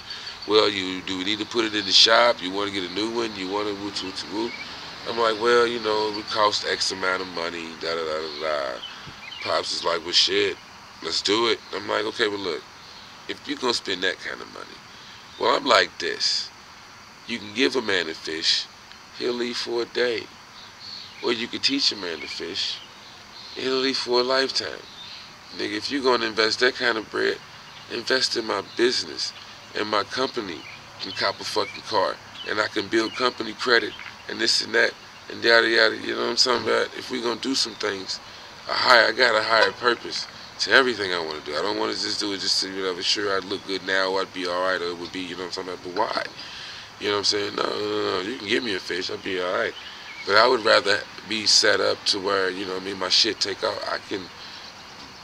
well, do we need to put it in the shop? You want to get a new one? You want to whoop. I'm like, well, you know, it would cost X amount of money, da da da da da. Pops is like, well, shit, let's do it. I'm like, okay, well, look, if you're going to spend that kind of money, well, I'm like this. You can give a man a fish, he'll leave for a day. Or you can teach a man to fish, he'll leave for a lifetime. Nigga, if you're going to invest that kind of bread, invest in my business. And my company can cop a fucking car. And I can build company credit and this and that and yada yada. You know what I'm talking about? If we're going to do some things, I got a higher purpose to everything I want to do. I don't want to just do it just to, you know, sure I'd look good now, or I'd be alright, or it would be, you know what I'm talking about, but why? You know what I'm saying? No. You can give me a fish, I'll be alright. But I would rather be set up to where, you know what I mean, my shit take off. I can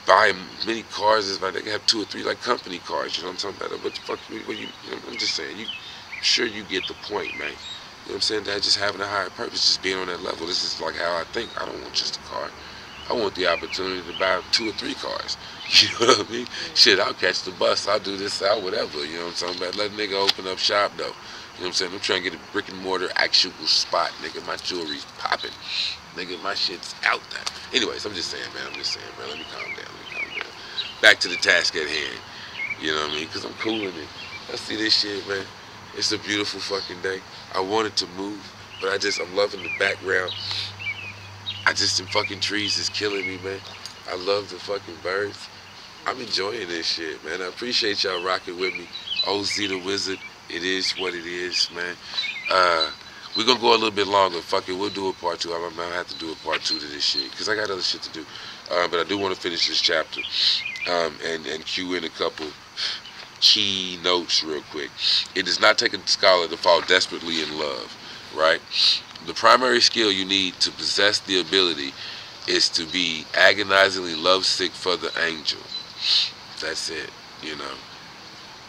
buy many cars, as like they can have 2 or 3 like company cars, you know what I'm talking about? What the fuck, you know, I'm just saying, I'm sure you get the point, man. You know what I'm saying? That just having a higher purpose, just being on that level. This is like how I think. I don't want just a car. I want the opportunity to buy 2 or 3 cars. You know what I mean? Shit, I'll catch the bus. I'll do this, I'll whatever. You know what I'm talking about? Let a nigga open up shop, though. You know what I'm saying? I'm trying to get a brick and mortar actual spot, nigga. My jewelry's popping. Nigga, my shit's out there. Anyways, I'm just saying, man. Let me calm down. Back to the task at hand. You know what I mean? Because I'm cooling it. I see this shit, man. It's a beautiful fucking day. I wanted to move, but I'm loving the background. Them fucking trees is killing me, man. I love the fucking birds. I'm enjoying this shit, man. I appreciate y'all rocking with me. OZ the Wizard. It is what it is, man. We're going to go a little bit longer. Fuck it, we'll do a part 2. I'm going to have to do a part 2 to this shit, because I got other shit to do. But I do want to finish this chapter and cue in a couple key notes real quick. It does not take a scholar to fall desperately in love, right? The primary skill you need to possess the ability is to be agonizingly lovesick for the angel. That's it, you know.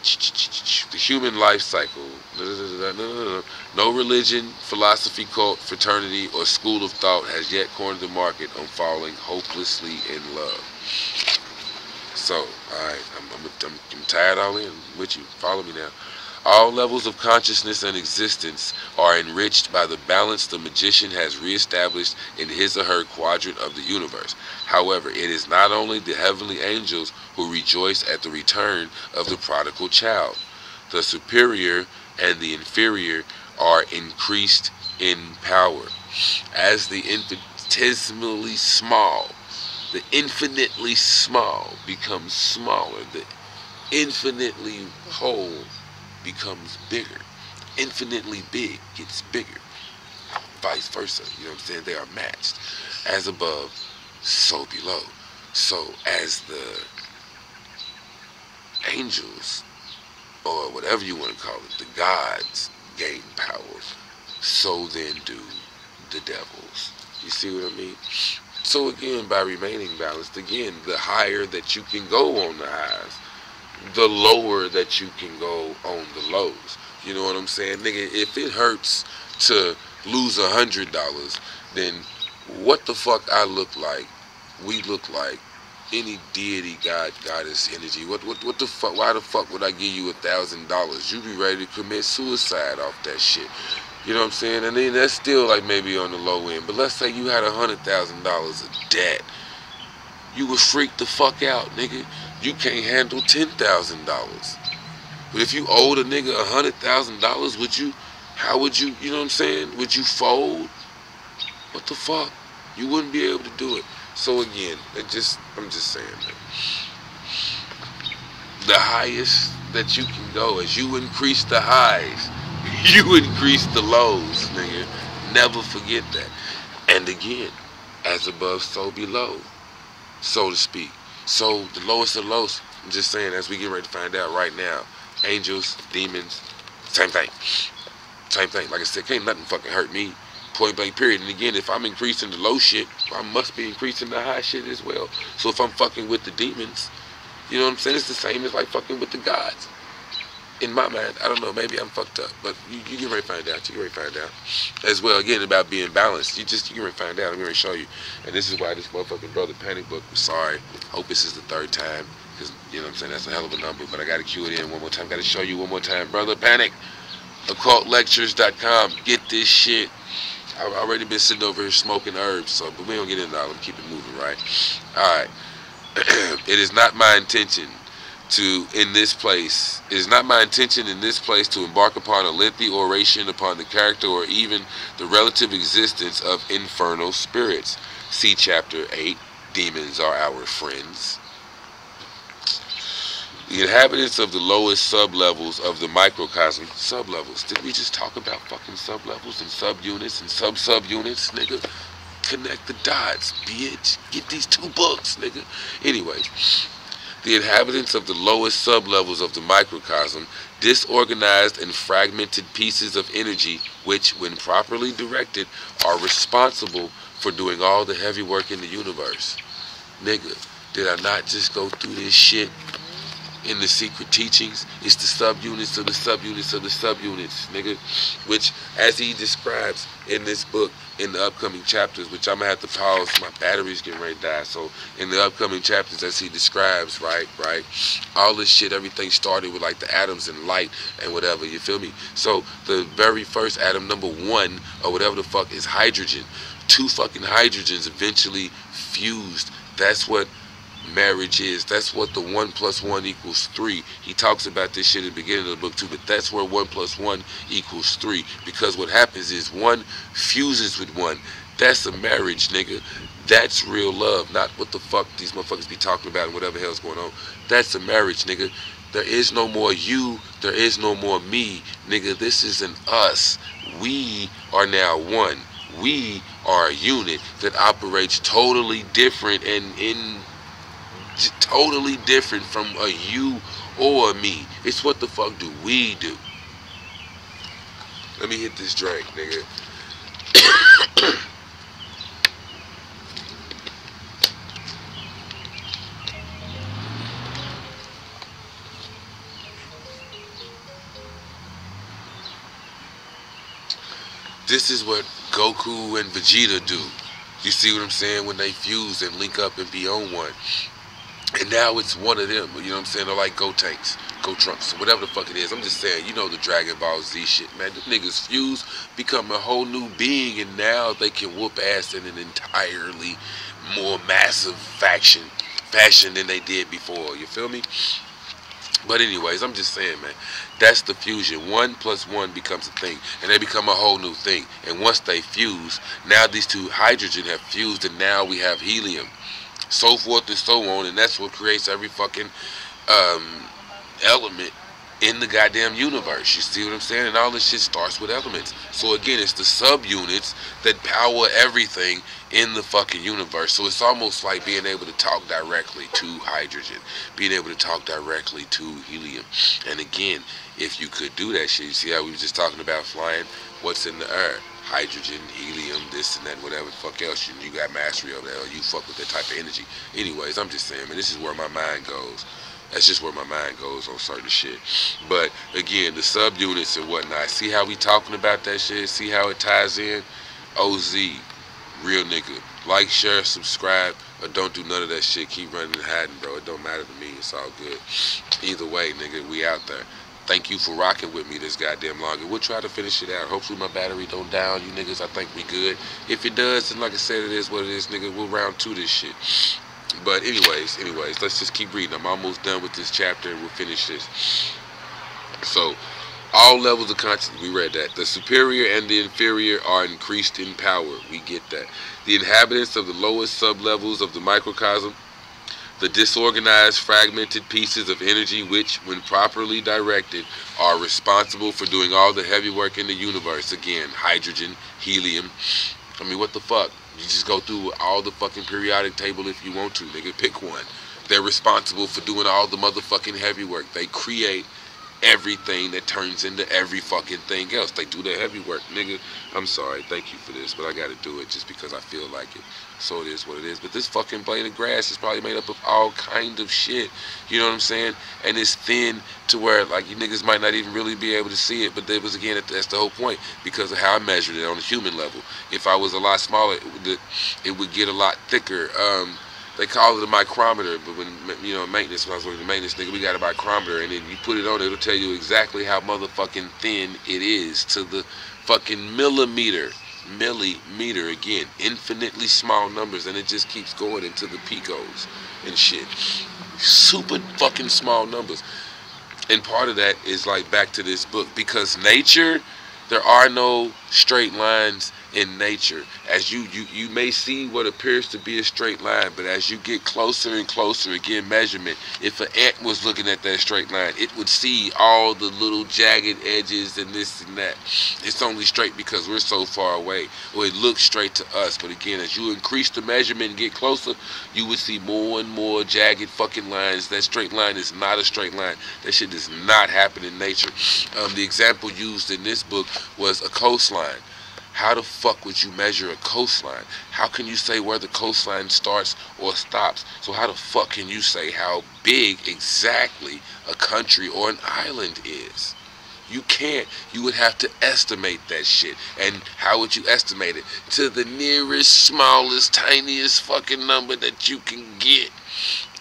The human life cycle. No religion, philosophy, cult, fraternity, or school of thought has yet cornered the market on falling hopelessly in love. So, alright, I'm tired all in with you. Follow me now. All levels of consciousness and existence are enriched by the balance the magician has reestablished in his or her quadrant of the universe. However, it is not only the heavenly angels who rejoice at the return of the prodigal child. The superior and the inferior are increased in power. As the infinitesimally small, the infinitely small becomes smaller. The infinitely whole becomes bigger. Infinitely big gets bigger. Vice versa. You know what I'm saying? They are matched. As above, so below. So as the angels, or whatever you want to call it, the gods gain power, so then do the devils. You see what I mean? So again, by remaining balanced, again, the higher that you can go on the highs, the lower that you can go on the lows. You know what I'm saying? Nigga, if it hurts to lose $100, then what the fuck I look like, we look like, any deity, god, goddess, energy, what the fuck, why the fuck would I give you $1,000? You be ready to commit suicide off that shit. You know what I'm saying? And then that's still like maybe on the low end. But let's say you had $100,000 of debt. You would freak the fuck out, nigga. You can't handle $10,000. But if you owed a nigga $100,000, would you, how would you, you know what I'm saying? Would you fold? What the fuck? You wouldn't be able to do it. So again, I'm just saying, man. The highest that you can go, as you increase the highs, you increase the lows, nigga. Never forget that. And again, as above, so below, so to speak. So the lowest of the lowest, I'm just saying, as we get ready to find out right now, angels, demons, same thing. Same thing. Like I said, can't nothing fucking hurt me. Point blank period. And again, if I'm increasing the low shit, I must be increasing the high shit as well. So if I'm fucking with the demons, you know what I'm saying? It's the same as like fucking with the gods. In my mind, I don't know, maybe I'm fucked up, but you get ready to find out. You get ready to find out. As well, again, about being balanced. You get ready to find out. I'm going to show you. And this is why this motherfucking Brother Panic book, I'm sorry. Hope this is the third time. Because, you know what I'm saying, that's a hell of a number. But I got to cue it in one more time. Got to show you one more time. Brother Panic, occultlectures.com. Get this shit. I've already been sitting over here smoking herbs, so, but we don't get into that. Let's keep it moving, right? All right. It is not my intention in this place to embark upon a lengthy oration upon the character or even the relative existence of infernal spirits. See chapter 8, Demons Are Our Friends. The inhabitants of the lowest sublevels of the microcosm. Sublevels. Did we just talk about fucking sublevels and subunits and sub-subunits, nigga? Connect the dots, bitch. Get these two books, nigga. Anyways. The inhabitants of the lowest sublevels of the microcosm, disorganized and fragmented pieces of energy which, when properly directed, are responsible for doing all the heavy work in the universe. Nigga, did I not just go through this shit in the secret teachings? It's the subunits of the subunits of the subunits, nigga. Which, as he describes in this book, in the upcoming chapters, which I'm gonna have to pause, my battery's getting ready to die. So in the upcoming chapters, as he describes, right, all this shit, everything started with like the atoms and light and whatever, you feel me? So the very first atom, number 1 or whatever the fuck, is hydrogen. 2 fucking hydrogens eventually fused. That's what marriage is. That's what the 1 + 1 = 3. He talks about this shit at the beginning of the book too, but that's where 1 + 1 = 3. Because what happens is 1 fuses with 1. That's a marriage, nigga. That's real love, not what the fuck these motherfuckers be talking about and whatever hell's going on. That's a marriage, nigga. There is no more you, there is no more me, nigga. This is an us. We are now one. We are a unit that operates totally different and totally different from a you or a me. It's what the fuck do we do? Let me hit this drink, nigga. This is what Goku and Vegeta do. You see what I'm saying? When they fuse and link up and be on one. And now it's one of them, you know what I'm saying? They're like Go Tanks, Go Trunks, whatever the fuck it is. I'm just saying, you know the Dragon Ball Z shit, man. The niggas fuse, become a whole new being, and now they can whoop ass in an entirely more massive fashion than they did before, you feel me? But anyways, I'm just saying, man, that's the fusion. 1 + 1 becomes a thing, and they become a whole new thing. And once they fuse, now these 2 hydrogen have fused, and now we have helium. So forth and so on, and that's what creates every fucking element in the goddamn universe. You see what I'm saying? And all this shit starts with elements. So again, it's the subunits that power everything in the fucking universe. So it's almost like being able to talk directly to hydrogen, being able to talk directly to helium. And again, if you could do that shit, you see how we were just talking about flying, what's in the air? Hydrogen, helium, this and that, whatever the fuck else you got mastery of that, or you fuck with that type of energy. Anyways, I'm just saying, man, this is where my mind goes. That's just where my mind goes on certain shit. But again, the subunits and whatnot, see how we talking about that shit? See how it ties in? OZ, real nigga. Like, share, subscribe, or don't do none of that shit. Keep running and hiding, bro. It don't matter to me. It's all good. Either way, nigga, we out there. Thank you for rocking with me this goddamn long. And we'll try to finish it out. Hopefully my battery don't down. You niggas, I think we good. If it does, then like I said, it is what it is, nigga. We'll round 2 this shit. But anyways, let's just keep reading. I'm almost done with this chapter and we'll finish this. So, all levels of consciousness, we read that. The superior and the inferior are increased in power. We get that. The inhabitants of the lowest sublevels of the microcosm, the disorganized, fragmented pieces of energy which, when properly directed, are responsible for doing all the heavy work in the universe. Again, hydrogen, helium. I mean, what the fuck? You just go through all the fucking periodic table if you want to, nigga. Pick one. They're responsible for doing all the motherfucking heavy work. They create everything that turns into every fucking thing else. They do the heavy work, nigga. I'm sorry, thank you for this, but I gotta do it just because I feel like it. So it is what it is. But this fucking blade of grass is probably made up of all kind of shit. You know what I'm saying? And it's thin to where like you niggas might not even really be able to see it. But that was again, that's the whole point because of how I measured it on a human level. If I was a lot smaller, it would get a lot thicker. They call it a micrometer, but when maintenance, when I was working maintenance, nigga, we got a micrometer, and then you put it on, it'll tell you exactly how motherfucking thin it is to the fucking millimeter. Millimeter, again, infinitely small numbers, and it just keeps going into the picos and shit. Super fucking small numbers. And part of that is like back to this book, because nature, there are no straight lines in nature. As you may see what appears to be a straight line, but as you get closer and closer, again, measurement, if an ant was looking at that straight line, it would see all the little jagged edges and this and that. It's only straight because we're so far away, or it looks straight to us. But again, as you increase the measurement and get closer, you would see more and more jagged fucking lines. That straight line is not a straight line. That shit does not happen in nature. The example used in this book was a coastline. How the fuck would you measure a coastline? How can you say where the coastline starts or stops? So how the fuck can you say how big exactly a country or an island is? You can't. You would have to estimate that shit. And how would you estimate it? To the nearest, smallest, tiniest fucking number that you can get.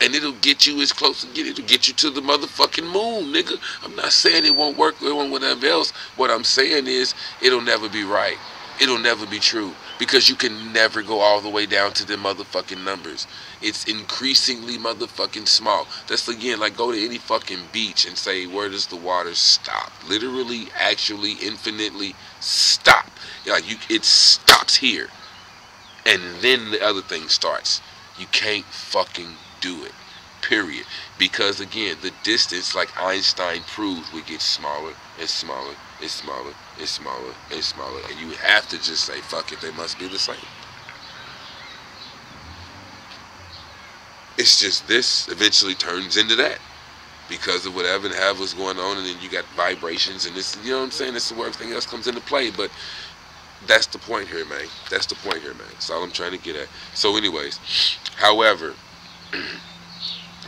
And it'll get you as close as it'll get you to the motherfucking moon, nigga. I'm not saying it won't work or it won't whatever else. What I'm saying is it'll never be right. It'll never be true because you can never go all the way down to the motherfucking numbers. It's increasingly motherfucking small. That's again like go to any fucking beach and say, where does the water stop? Literally, actually, infinitely stop. Like it stops here. And then the other thing starts. You can't fucking do it. Period. Because again, the distance, like Einstein proved, would get smaller and smaller and smaller and smaller and smaller. And you have to just say, fuck it, they must be the same. It's just this eventually turns into that. Because of whatever and have was going on, and then you got vibrations and this, you know what I'm saying? This is where everything else comes into play. But that's the point here, man. That's the point here, man. That's all I'm trying to get at. So anyways, however,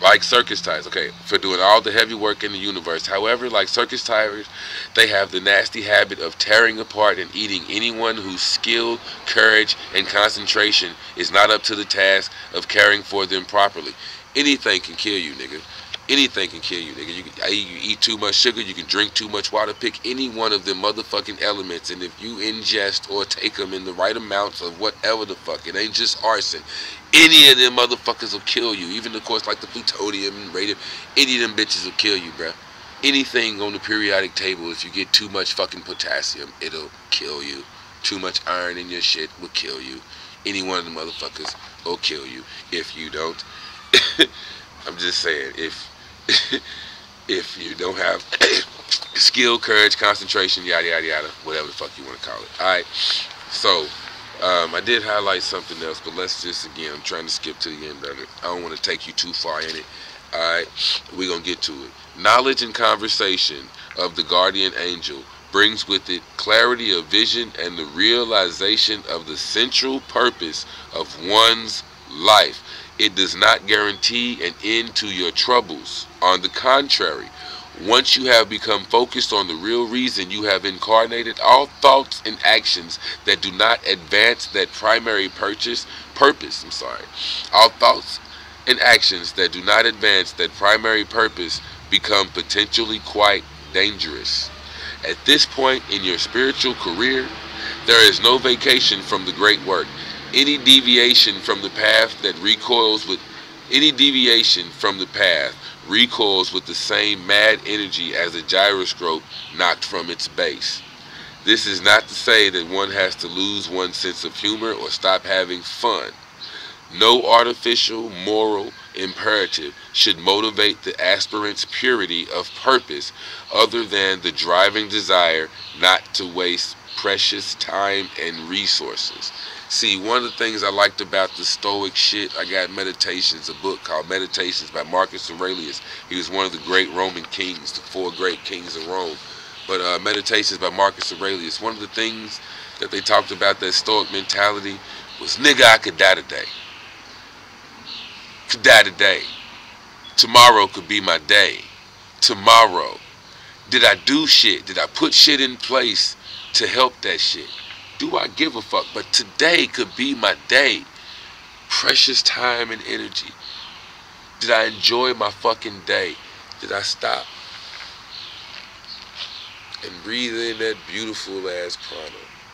like circus tires, okay, for doing all the heavy work in the universe. However, like circus tires, they have the nasty habit of tearing apart and eating anyone whose skill, courage, and concentration is not up to the task of caring for them properly. Anything can kill you, nigga. Anything can kill you, nigga. You eat too much sugar, you can drink too much water, pick any one of them motherfucking elements, and if you ingest or take them in the right amounts of whatever the fuck, it ain't just arson. Any of them motherfuckers will kill you. Even, of course, like the plutonium and radium, any of them bitches will kill you, bruh. Anything on the periodic table, if you get too much fucking potassium, it'll kill you. Too much iron in your shit will kill you. Any one of the motherfuckers will kill you. If you don't, I'm just saying, if you don't have skill, courage, concentration, yada, yada, yada, whatever the fuck you want to call it. Alright, so, I did highlight something else, but let's just, again, I'm trying to skip to the end of it. I don't want to take you too far in it. Alright, we're going to get to it. Knowledge and conversation of the guardian angel brings with it clarity of vision and the realization of the central purpose of one's life. It does not guarantee an end to your troubles. On the contrary, once you have become focused on the real reason, you have incarnated all thoughts and actions that do not advance that primary purpose. All thoughts and actions that do not advance that primary purpose become potentially quite dangerous. At this point in your spiritual career, there is no vacation from the great work. Any deviation from the path recoils with the same mad energy as a gyroscope knocked from its base. This is not to say that one has to lose one's sense of humor or stop having fun. No artificial moral imperative should motivate the aspirant's purity of purpose other than the driving desire not to waste precious time and resources. See, one of the things I liked about the Stoic shit, I got Meditations, a book called Meditations by Marcus Aurelius. He was one of the great Roman kings, the 4 great kings of Rome. But Meditations by Marcus Aurelius, one of the things that they talked about, that Stoic mentality, was, nigga, I could die today. Could die today. Tomorrow could be my day. Tomorrow. Did I do shit? Did I put shit in place to help that shit? Do I give a fuck? But today could be my day. Precious time and energy. Did I enjoy my fucking day? Did I stop and breathe in that beautiful ass prana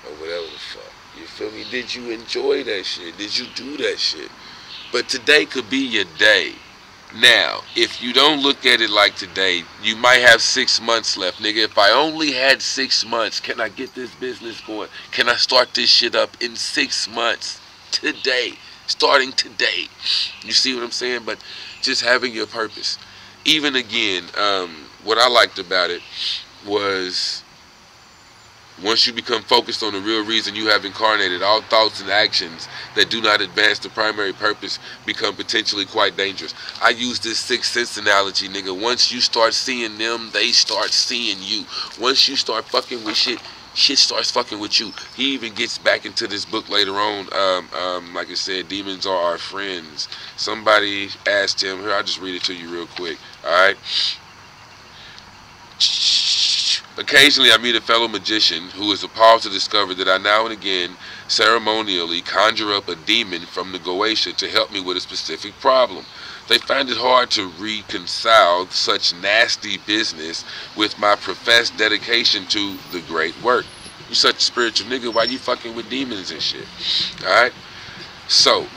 or whatever the fuck? You feel me? Did you enjoy that shit? Did you do that shit? But today could be your day. Now, if you don't look at it like today, you might have 6 months left. Nigga, if I only had 6 months, can I get this business going? Can I start this shit up in 6 months? Today. Starting today. You see what I'm saying? But just having your purpose. Even again, what I liked about it was, once you become focused on the real reason you have incarnated, all thoughts and actions that do not advance the primary purpose become potentially quite dangerous. I use this sixth sense analogy, nigga. Once you start seeing them, they start seeing you. Once you start fucking with shit, shit starts fucking with you. He even gets back into this book later on. Like I said, demons are our friends. Somebody asked him, here, I'll just read it to you real quick. Alright? Occasionally I meet a fellow magician who is appalled to discover that I now and again ceremonially conjure up a demon from the Goetia to help me with a specific problem. They find it hard to reconcile such nasty business with my professed dedication to the great work. You such a spiritual nigga, why you fucking with demons and shit? Alright? So,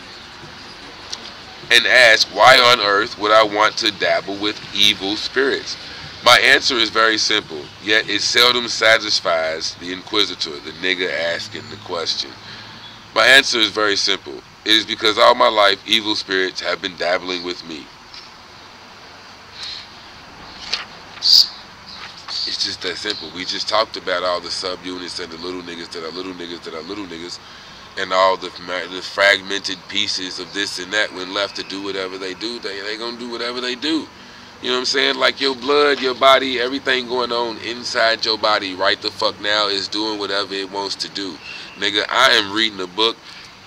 and ask, why on earth would I want to dabble with evil spirits? My answer is very simple, yet it seldom satisfies the inquisitor, the nigga asking the question. My answer is very simple. It is because all my life, evil spirits have been dabbling with me. It's just that simple. We just talked about all the subunits and the little niggas that are little niggas that are little niggas, and all the fragmented pieces of this and that. When left to do whatever they do, they gonna do whatever they do. You know what I'm saying? Like your blood, your body, everything going on inside your body right the fuck now is doing whatever it wants to do. Nigga, I am reading a book,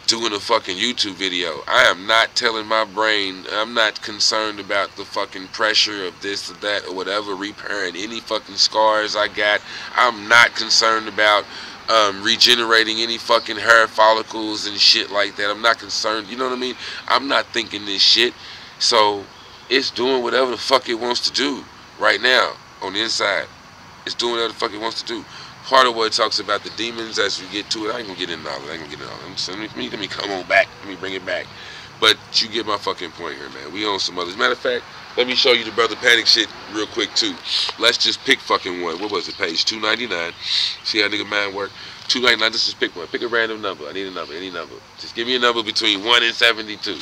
doing a fucking YouTube video. I am not telling my brain, I'm not concerned about the fucking pressure of this or that or whatever, repairing any fucking scars I got. I'm not concerned about regenerating any fucking hair follicles and shit like that. I'm not concerned, you know what I mean? I'm not thinking this shit. So it's doing whatever the fuck it wants to do right now on the inside. It's doing whatever the fuck it wants to do. Part of what it talks about the demons, as we get to it, I ain't gonna get into all of it. So let me come on back. Let me bring it back. But you get my fucking point here, man. We on some others. Matter of fact, let me show you the Brother Panic shit real quick, too. Let's just pick fucking one. What was it? Page 299. See how nigga mind work? 299. Let's just pick one. Pick a random number. I need a number. Any number. Just give me a number between 1 and 72.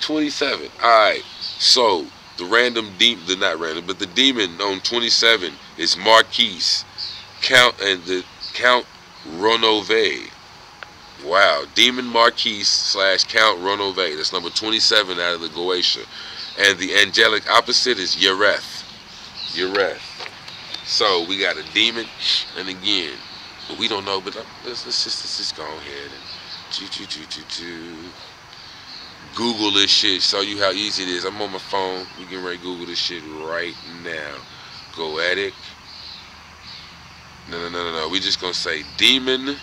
27. Alright, so the random demon, the demon on 27 is Marquise, Count Ronove. Wow, Demon Marquise / Count Ronove. That's number 27 out of the Goetia. And the angelic opposite is Yereth. So we got a demon, and again, but we don't know, but let's just go ahead and Google this shit, show you how easy it is. I'm on my phone. We can ready to Google this shit right now. Goetic. No. We just gonna say demon.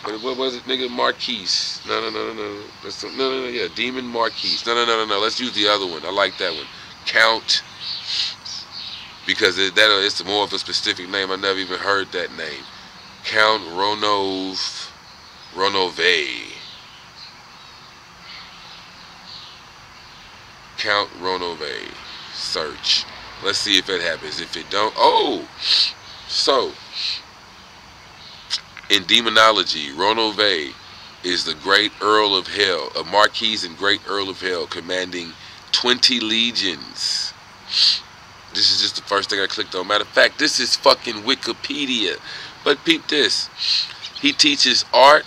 What was it, nigga? Marquise. No. Yeah, Demon Marquise. No. Let's use the other one. I like that one. Count. Because it's more of a specific name. I never even heard that name. Count Ronove. Count Ronove. Search. Let's see if it happens. If it don't, so in demonology, Ronove is the great Earl of Hell, a Marquis and great Earl of Hell, commanding 20 legions. This is just the first thing I clicked on. Matter of fact, this is fucking Wikipedia. But peep this. He teaches art,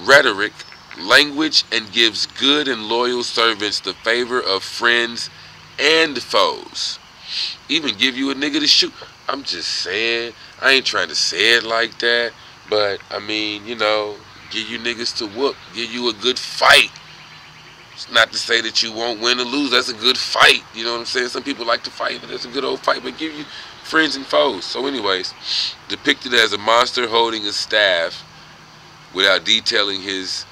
rhetoric, language, and gives good and loyal servants the favor of friends and foes. Even give you a nigga to shoot. I'm just saying. I ain't trying to say it like that. But, I mean, you know, give you niggas to whoop. Give you a good fight. It's not to say that you won't win or lose. That's a good fight. You know what I'm saying? Some people like to fight, but it's a good old fight. But give you friends and foes. So anyways, depicted as a monster holding a staff without detailing his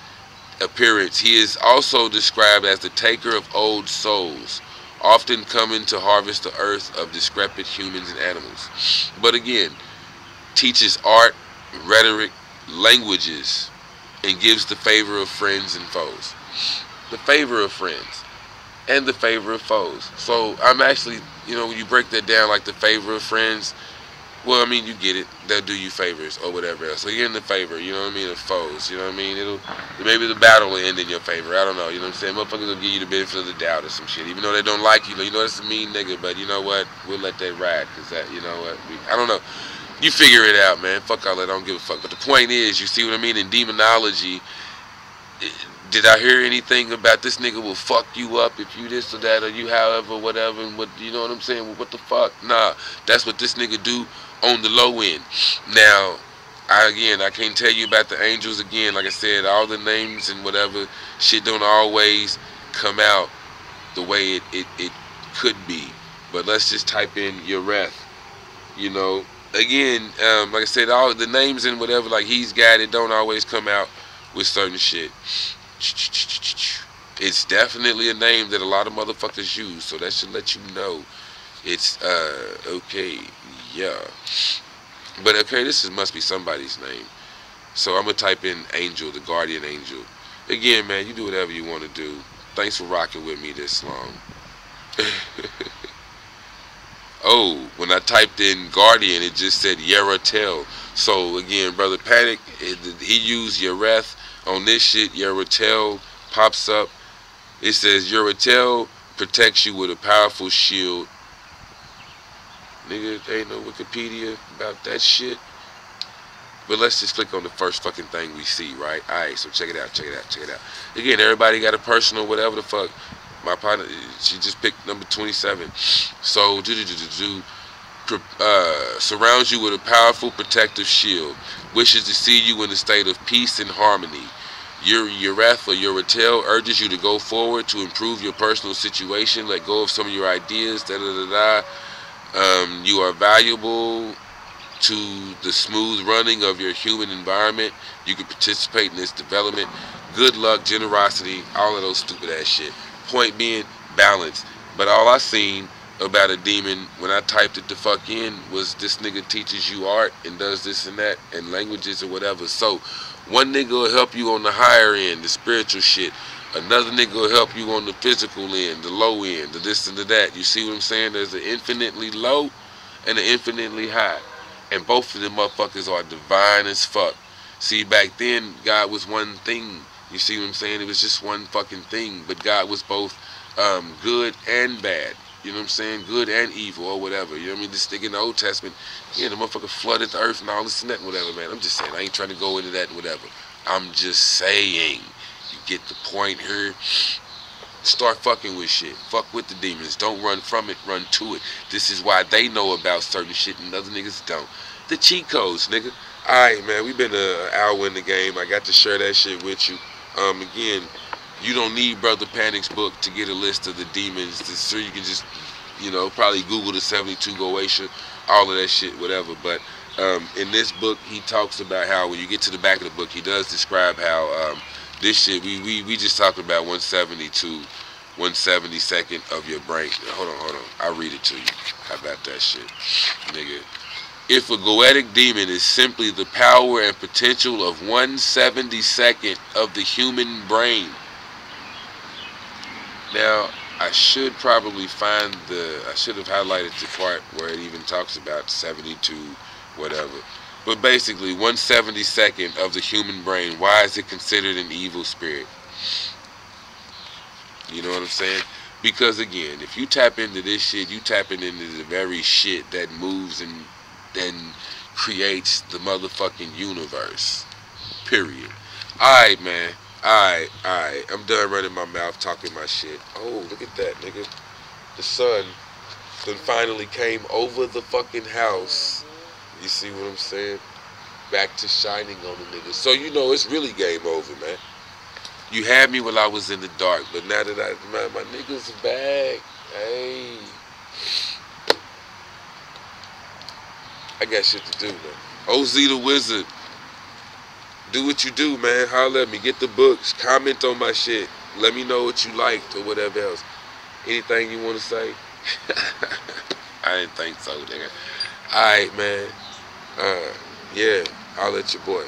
appearance, he is also described as the taker of old souls, often coming to harvest the earth of decrepit humans and animals. But again, teaches art, rhetoric, languages, and gives the favor of friends and foes. The favor of friends and the favor of foes. So I'm actually, you know, when you break that down, like the favor of friends, well, I mean, you get it. They'll do you favors or whatever else. So you're in the favor, you know what I mean, of foes. You know what I mean? Maybe the battle will end in your favor. I don't know. You know what I'm saying? Motherfuckers will give you the benefit of the doubt or some shit. Even though they don't like you, that's a mean nigga. But you know what? We'll let that ride. Because that, you know what? I don't know. You figure it out, man. Fuck all that. I don't give a fuck. But the point is, you see what I mean? In demonology, did I hear anything about this nigga will fuck you up if you this or that or you however, whatever, and what, you know what I'm saying? Well, what the fuck? Nah, that's what this nigga do on the low end. Now, I can't tell you about the angels again. Like I said, all the names and whatever, shit don't always come out the way it could be. But let's just type in Yareth, you know. Again, like I said, all the names and whatever, like he's got it, don't always come out with certain shit. It's definitely a name that a lot of motherfuckers use, so that should let you know it's okay, yeah. But okay, this must be somebody's name. So I'm gonna type in Angel, the guardian angel. Again, man, you do whatever you want to do. Thanks for rocking with me this long. Oh, when I typed in guardian, it just said Yaratel. So again, Brother Panic, he used Yareth on this shit. Yaratel pops up. It says Yaratel protects you with a powerful shield. Nigga, there ain't no Wikipedia about that shit. But let's just click on the first fucking thing we see, right? Alright, so check it out. Again, everybody got a personal whatever the fuck. My partner, she just picked number 27. So, surrounds you with a powerful protective shield. Wishes to see you in a state of peace and harmony. Yareth or Yaratel urges you to go forward to improve your personal situation. Let go of some of your ideas. You are valuable to the smooth running of your human environment. You can participate in its development. Good luck, generosity, all of those stupid ass shit. Point being, balance. But all I seen about a demon when I typed it the fuck in was this nigga teaches you art and does this and that and languages or whatever. So one nigga will help you on the higher end, the spiritual shit. Another nigga will help you on the physical end, the low end, the this and the that. You see what I'm saying? There's an infinitely low and an infinitely high. And both of them motherfuckers are divine as fuck. See, back then, God was one thing. You see what I'm saying? It was just one fucking thing. But God was both good and bad. You know what I'm saying? Good and evil or whatever. You know what I mean? This thing in the Old Testament, yeah, the motherfucker flooded the earth and all this and that and whatever, man. I'm just saying. I ain't trying to go into that and whatever. I'm just saying. You get the point here. Start fucking with shit. Fuck with the demons. Don't run from it. Run to it. This is why they know about certain shit and other niggas don't. The cheat codes, nigga. Alright, man. We been an hour in the game. I got to share that shit with you. Again, you don't need Brother Panic's book to get a list of the demons. So you can just, you know, probably Google the 72 Goetia, all of that shit, whatever. But in this book, he talks about how when you get to the back of the book, he does describe how this shit, we just talked about 172, 172nd of your brain. Hold on. I'll read it to you. How about that shit, nigga? If a goetic demon is simply the power and potential of 1/72nd of the human brain. Now, I should probably find I should have highlighted the part where it even talks about 72, whatever. But basically, 1/72nd of the human brain. Why is it considered an evil spirit? You know what I'm saying? Because again, if you tap into this shit, you tapping into the very shit that moves and creates the motherfucking universe. Period. Alright, man. Alright. I'm done running my mouth, talking my shit. Oh, look at that, nigga. The sun then finally came over the fucking house. You see what I'm saying? Back to shining on the niggas. So you know it's really game over, man. You had me when I was in the dark, but now that my niggas are back. Hey. I got shit to do, man. OZ the Wizard. Do what you do, man. Holler at me. Get the books. Comment on my shit. Let me know what you liked or whatever else. Anything you want to say? I didn't think so, nigga. Alright, man. Yeah. I'll let your boy.